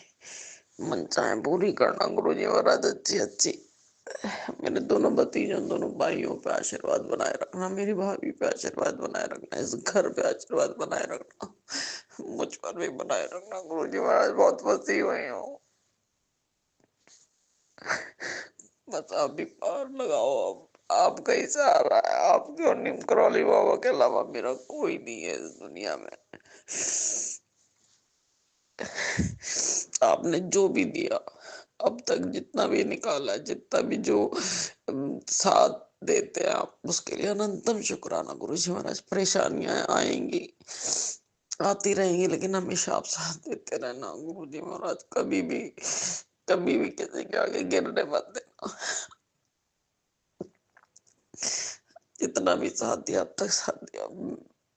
मंशाएं पूरी करना गुरुजी महाराज, अच्छी अच्छी। मेरे दोनों भतीजों, दोनों भाइयों पे आशीर्वाद बनाए रखना, मेरी भाभी पे आशीर्वाद बनाए रखना, इस घर पे आशीर्वाद बनाए रखना, मुझ पर भी बनाए रखना गुरुजी महाराज। बहुत फंसी हुई हूँ, बस आप भी पार लगाओ। अब आपका ही सहारा है, आपके और नीम करौली बाबा के अलावा मेरा कोई नहीं है इस दुनिया में। आपने जो भी दिया अब तक, जितना भी निकाला, जितना भी जो साथ देते हैं आप, उसके लिए अनंतम शुक्राना गुरुजी महाराज। परेशानियां आएंगी, आती रहेंगी, लेकिन हमेशा आप साथ देते रहना गुरुजी महाराज। कभी भी किसी के आगे गिरने मत देना। जितना भी साथ दिया अब तक, साथ दिया,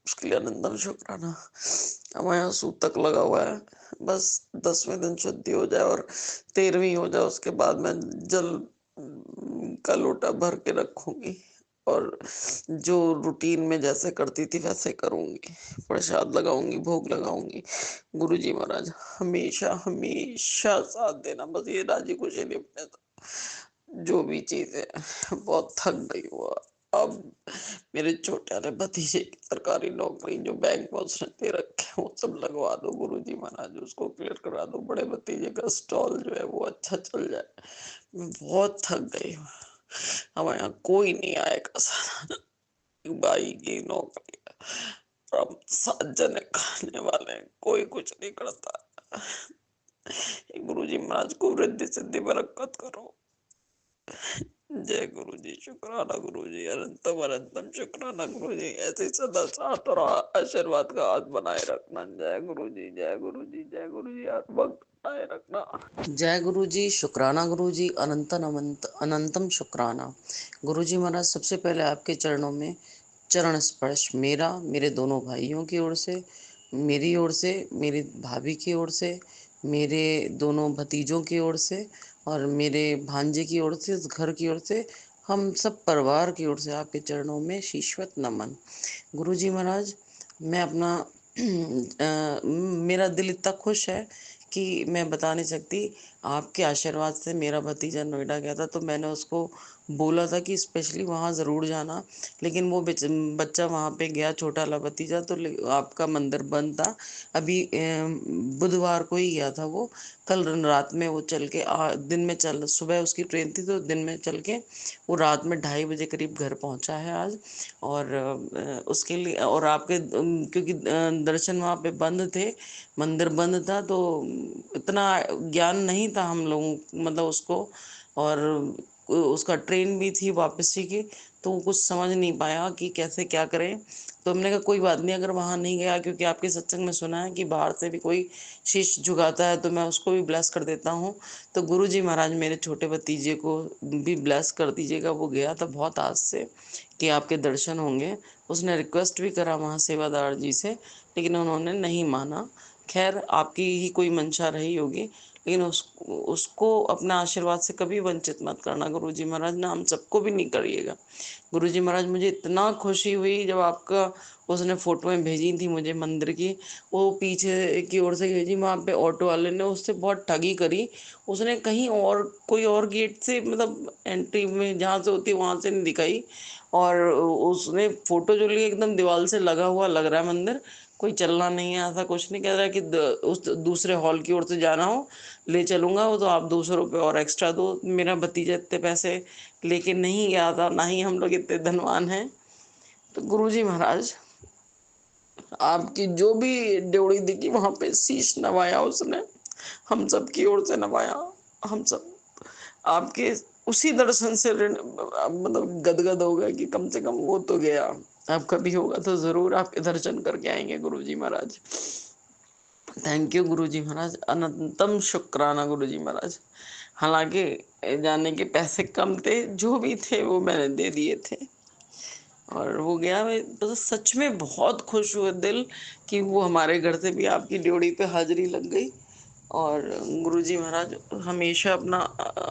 उसके लिए अनंतम शुक्राना। हमारे यहाँ सूतक लगा हुआ है, बस 10वें दिन शुद्धि हो जाए और 13वीं हो जाए, उसके बाद मैं जल का लोटा भर के रखूंगी और जो रूटीन में जैसे करती थी वैसे करूंगी। प्रसाद लगाऊंगी, भोग लगाऊंगी। गुरुजी महाराज हमेशा हमेशा साथ देना, बस ये राजी खुशी निपटे तो जो भी चीज है। बहुत थक गई हुआ। अब मेरे छोटे वाले भतीजे की सरकारी नौकरी जो बैंक में उसने दे रखे वो सब लगवा दो गुरुजी महाराज, उसको क्लियर करा दो। बड़े भतीजे का स्टॉल जो है वो अच्छा चल जाए। मैं बहुत थक गई हूँ। हमारे यहाँ कोई नहीं आएगा, सारा भाई की नौकरी है और हम 7 जने खाने वाले हैं, कोई कुछ नहीं करता। गुरुजी महाराज को वृद्धि सिद्धि बरकत करो। जय गुरु जी, शुक्राना गुरु जी, अनंतम अनंतम शुक्राना गुरु जी। ऐसे सदा साथ और आशीर्वाद का हाथ बनाए रखना। जय गुरु जी, जय गुरु जी, जय गुरु जी, हर वक्त बनाए रखना। जय गुरु जी, शुक्राना गुरु जी, अनंतम शुक्राना गुरु जी महाराज। सबसे पहले आपके चरणों में चरण स्पर्श मेरा, मेरे दोनों भाइयों की ओर से, मेरी ओर से, मेरी भाभी की ओर से, मेरे दोनों भतीजों की ओर से और मेरे भांजे की ओर से, इस घर की ओर से, हम सब परिवार की ओर से आपके चरणों में शीशवत नमन। गुरु जी महाराज, मैं अपना मेरा दिल इतना खुश है कि मैं बता नहीं सकती। आपके आशीर्वाद से मेरा भतीजा नोएडा गया था, तो मैंने उसको बोला था कि स्पेशली वहाँ ज़रूर जाना, लेकिन वो बच्चा वहाँ पे गया, छोटा वाला भतीजा, तो आपका मंदिर बंद था। अभी बुधवार को ही गया था वो। कल रात में वो चल के दिन में चल, सुबह उसकी ट्रेन थी तो दिन में चल के वो रात में 2:30 बजे करीब घर पहुँचा है आज। और उसके लिए और आपके क्योंकि दर्शन वहाँ पे बंद थे, मंदिर बंद था, तो इतना ज्ञान नहीं था हम लोगों, मतलब उसको। और उसका ट्रेन भी थी वापसी की, तो वो कुछ समझ नहीं पाया कि कैसे क्या करें। तो हमने कहा कोई बात नहीं, अगर वहाँ नहीं गया, क्योंकि आपके सत्संग में सुना है कि बाहर से भी कोई शीश झुकाता है तो मैं उसको भी ब्लेस कर देता हूँ। तो गुरु जी महाराज मेरे छोटे भतीजे को भी ब्लेस कर दीजिएगा। वो गया था बहुत आज से कि आपके दर्शन होंगे। उसने रिक्वेस्ट भी करा वहाँ सेवादार जी से, लेकिन उन्होंने नहीं माना। खैर आपकी ही कोई मंशा रही होगी, लेकिन उसको अपना आशीर्वाद से कभी वंचित मत करना गुरु जी महाराज, ना हम सबको भी नहीं करिएगा। गुरु जी महाराज मुझे इतना खुशी हुई जब आपका उसने फोटोएं भेजी थी मुझे मंदिर की, वो पीछे की ओर से भेजी, वहाँ पे ऑटो वाले ने उससे बहुत ठगी करी। उसने कहीं और कोई और गेट से, मतलब एंट्री में जहाँ से होती है वहाँ से नहीं दिखाई, और उसने फोटो जो ली एकदम दीवार से लगा हुआ लग रहा है मंदिर। कोई चलना नहीं है, ऐसा कुछ नहीं। कह रहा है कि उस दूसरे हॉल की ओर से जाना हो ले चलूंगा, वो तो आप 200 रुपये और एक्स्ट्रा दो। मेरा भतीजा इतने पैसे लेके नहीं गया था, ना ही हम लोग इतने धनवान हैं। तो गुरुजी महाराज आपकी जो भी ड्योढ़ी दिखी वहां पे शीश नवाया उसने, हम सब की ओर से नवाया। हम सब आपके उसी दर्शन से मतलब गदगद हो गया कि कम से कम वो तो गया। आप कभी होगा तो जरूर आपके दर्शन करके आएंगे गुरुजी महाराज। थैंक यू गुरुजी महाराज, अनंतम शुक्राना गुरुजी महाराज। हालांकि जाने के पैसे कम थे, जो भी थे वो मैंने दे दिए थे और वो गया। मैं तो सच में बहुत खुश हुए दिल कि वो हमारे घर से भी आपकी ड्योढ़ी पे हाजिरी लग गई। और गुरुजी महाराज हमेशा अपना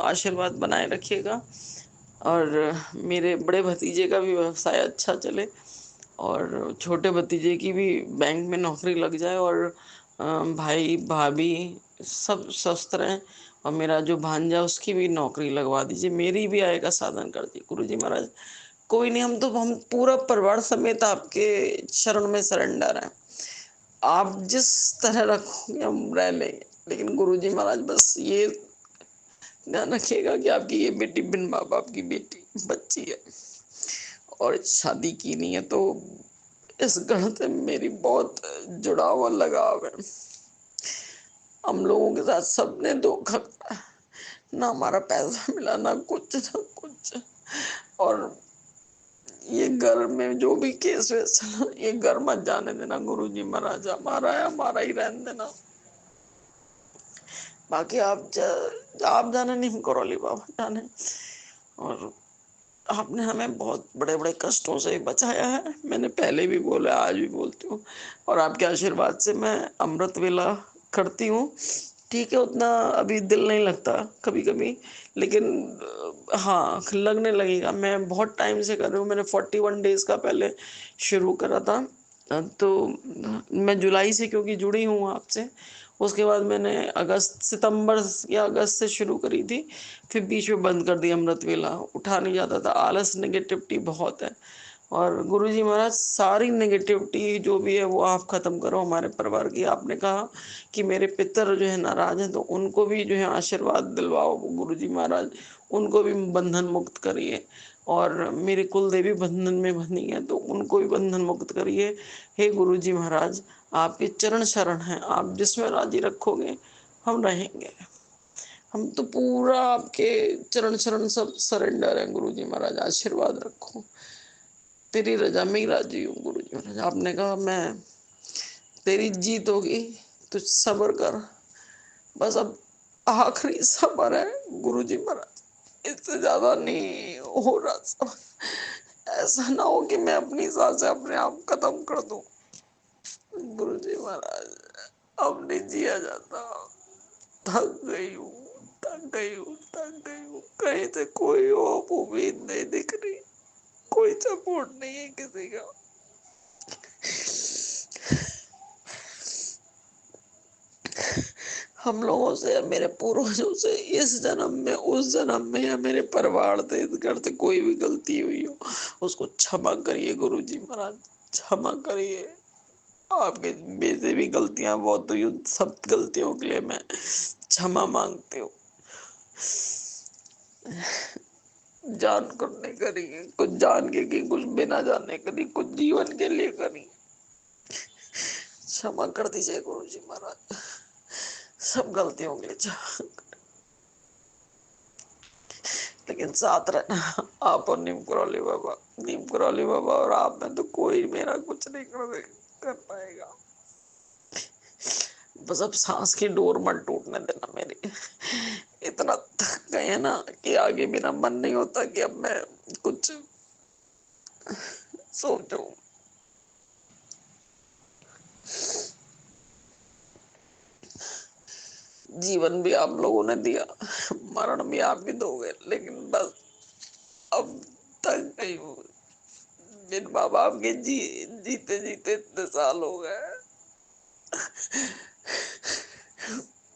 आशीर्वाद बनाए रखिएगा और मेरे बड़े भतीजे का भी व्यवसाय अच्छा चले और छोटे भतीजे की भी बैंक में नौकरी लग जाए और भाई भाभी सब स्वस्थ रहें और मेरा जो भांजा उसकी भी नौकरी लगवा दीजिए, मेरी भी आय का साधन कर दीजिए गुरुजी महाराज। कोई नहीं, हम पूरा परिवार समेत आपके शरण में सरेंडर हैं। आप जिस तरह रखोगे हम रह लेंगे, लेकिन गुरुजी महाराज बस ये ध्यान रखिएगा कि आपकी ये बेटी बिन माँ बाप की बेटी बच्ची है और शादी की नहीं है, तो इस गढ़ से मेरी बहुत जुड़ाव और लगाव है। हम लोगों के साथ सबने धोखा करा, ना हमारा पैसा मिला ना कुछ। और ये घर में जो भी केस वेस चला, ये घर मत जाने देना गुरुजी महाराज, हमारा है हमारा ही रहने देना। बाकी आप जाने नहीं करौली बाबा जाने। और आपने हमें बहुत बड़े बड़े कष्टों से बचाया है, मैंने पहले भी बोला आज भी बोलती हूँ। और आपके आशीर्वाद से मैं अमृत वेला करती हूँ। ठीक है, उतना अभी दिल नहीं लगता कभी कभी, लेकिन हाँ लगने लगेगा। मैं बहुत टाइम से कर रही हूँ, मैंने 41 डेज का पहले शुरू करा था। तो मैं जुलाई से क्योंकि जुड़ी हूँ आपसे, उसके बाद मैंने सितंबर या अगस्त से शुरू करी थी, फिर बीच में बंद कर दिया। अमृत वेला उठा नहीं जाता था, आलस नेगेटिविटी बहुत है। और गुरुजी महाराज सारी नेगेटिविटी जो भी है वो आप खत्म करो हमारे परिवार की। आपने कहा कि मेरे पितर जो है नाराज हैं, तो उनको भी जो है आशीर्वाद दिलवाओ गुरुजी महाराज, उनको भी बंधन मुक्त करिए। और मेरे कुल देवी बंधन में बंधी है, तो उनको भी बंधन मुक्त करिए। हे गुरुजी महाराज, आपके चरण शरण हैं, आप जिसमें राजी रखोगे हम रहेंगे। हम तो पूरा आपके चरण शरण सब सरेंडर है गुरुजी महाराज, आशीर्वाद रखो। तेरी रजा में ही राजी हूँ गुरुजी महाराज। आपने कहा मैं तेरी जीत होगी, तो सब्र कर, बस अब आखिरी सब्र है गुरुजी महाराज, इससे ज्यादा नहीं हो रहा सब। ऐसा ना हो कि मैं अपनी सांसें अपने आप खत्म कर दूं गुरुजी महाराज, अब नहीं जिया जाता। थक गई हूँ, कहीं से कोई होप उम्मीद नहीं दिख रही, कोई सपोर्ट नहीं है किसी का। हम लोगों से या मेरे पूर्वजों से इस जन्म में उस जन्म में या मेरे परिवार से इस घर से कोई भी गलती हुई हो, उसको क्षमा करिए गुरुजी महाराज, क्षमा करिए। आपके मेरे भी गलतियां बहुत हुई, उन सब गलतियों के लिए मैं क्षमा मांगती हूँ। जान कर नहीं करी, कुछ जान के की, कुछ बिना जाने करी, कुछ जीवन के लिए करी। क्षमा कर दीजिए गुरुजी महाराज, सब गलतियों के लिए लेकिन साथ रहना आप और नीम करौली बाबा और आप में तो कोई मेरा कुछ नहीं कर पाएगा। बस अब सांस की डोर मत टूटने देना मेरी। इतना थक गए हैं ना कि आगे मेरा मन नहीं होता कि अब मैं कुछ सोचूं। जीवन भी आप लोगों ने दिया, मरण भी आप ही दोगे, लेकिन बस अब तक गई हूँ। मेरे माँ बाप के जीते जीते इतने साल हो गए,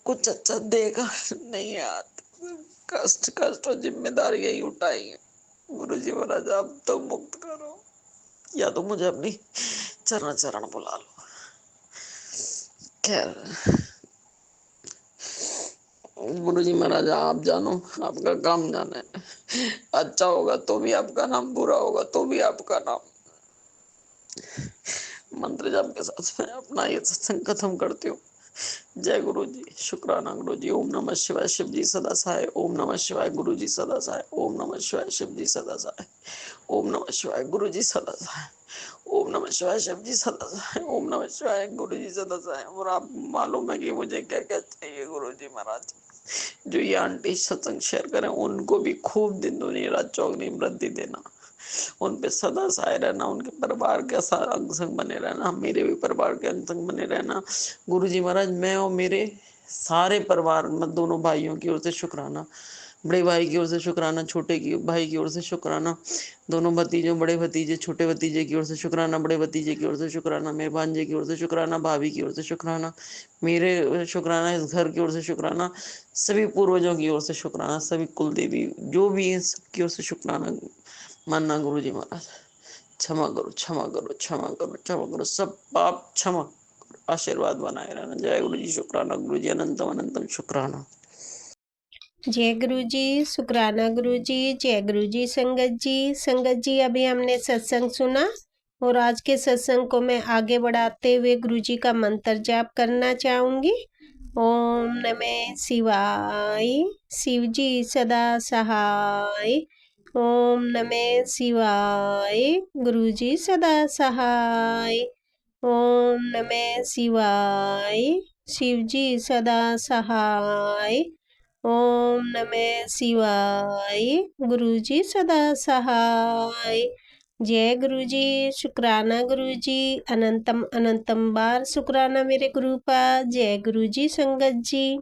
कुछ अच्छा देखा नहीं यार। कष्ट कष्ट और जिम्मेदारी यही उठाई है गुरुजी महाराज, आप तो मुक्त करो या तो मुझे अपनी चरण चरण बुला लो। खैर गुरुजी महाराज आप जानो, आपका काम जाने। अच्छा होगा तो भी आपका नाम, बुरा होगा तो भी आपका नाम। मंत्र जाप के साथ मैं अपना ये सत्संग खत्म करती हूँ। जय गुरु जी, शुक्राना गुरु जी। ओम नमः शिवाय, शिव जी सदा सहाय। ओम नमः शिवाय, गुरु जी सदा सहाय। ओम नमः शिवाय, शिव जी सदा सहाय। ओम नमः शिवाय, गुरु जी सदा सहाय। ओम नमः शिवाय, शिव जी सदा सहाय। ओम नमः शिवाय, गुरु जी सदा सहाय। और आप मालूम है कि मुझे क्या क्या चाहिए गुरु जी महाराज। जो ये आंटी सत्संग शेयर करें उनको भी खूब दिन दुनिया रात चौगनी वृद्धि देना, उन पे सदा सहाय रहना, उनके परिवार के साथ अंग संग बने रहना, मेरे भी परिवार के अंग संग बने रहना। गुरु जी महाराज मैं और मेरे सारे परिवार में दोनों भाइयों की ओर से शुक्राना, बड़े भाई की ओर से शुक्राना, छोटे की भाई की ओर से शुक्राना, दोनों भतीजों, बड़े भतीजे छोटे भतीजे की ओर से शुक्राना, बड़े भतीजे की ओर से शुक्राना, मेरे भांजे की ओर से शुक्राना, भाभी की ओर से शुक्राना, मेरे शुक्राना, इस घर की ओर से शुक्राना, सभी पूर्वजों की ओर से शुक्राना, सभी कुल देवी जो भी है सबकी ओर से शुक्राना मानना। गुरु जी महाराज क्षमा करो, क्षमा करो, क्षमा करो, क्षमा करो, सब पाप क्षमा करो, आशीर्वाद बनाए रहना। जय गुरु जी, शुक्राना गुरु जी, अनंतम अनंतम शुक्राना। जय गुरु जी, शुक्राना गुरु जी। जय गुरु जी संगत जी। संगत जी अभी हमने सत्संग सुना और आज के सत्संग को मैं आगे बढ़ाते हुए गुरु जी का मंत्र जाप करना चाहूंगी। ओम नमः शिवाय, शिव जी सदा सहाय। ओम नमः शिवाय, गुरु जी सदा सहाय। ओम नमः शिवाय, शिव जी सदा सहाय। ओम नमः शिवाय, गुरु जी सदा सहाय। जय गुरु जी, शुक्राना गुरु जी। अनंतम अनंतम बार शुक्राना मेरे गुरु का। जय गुरु जी संगत जी।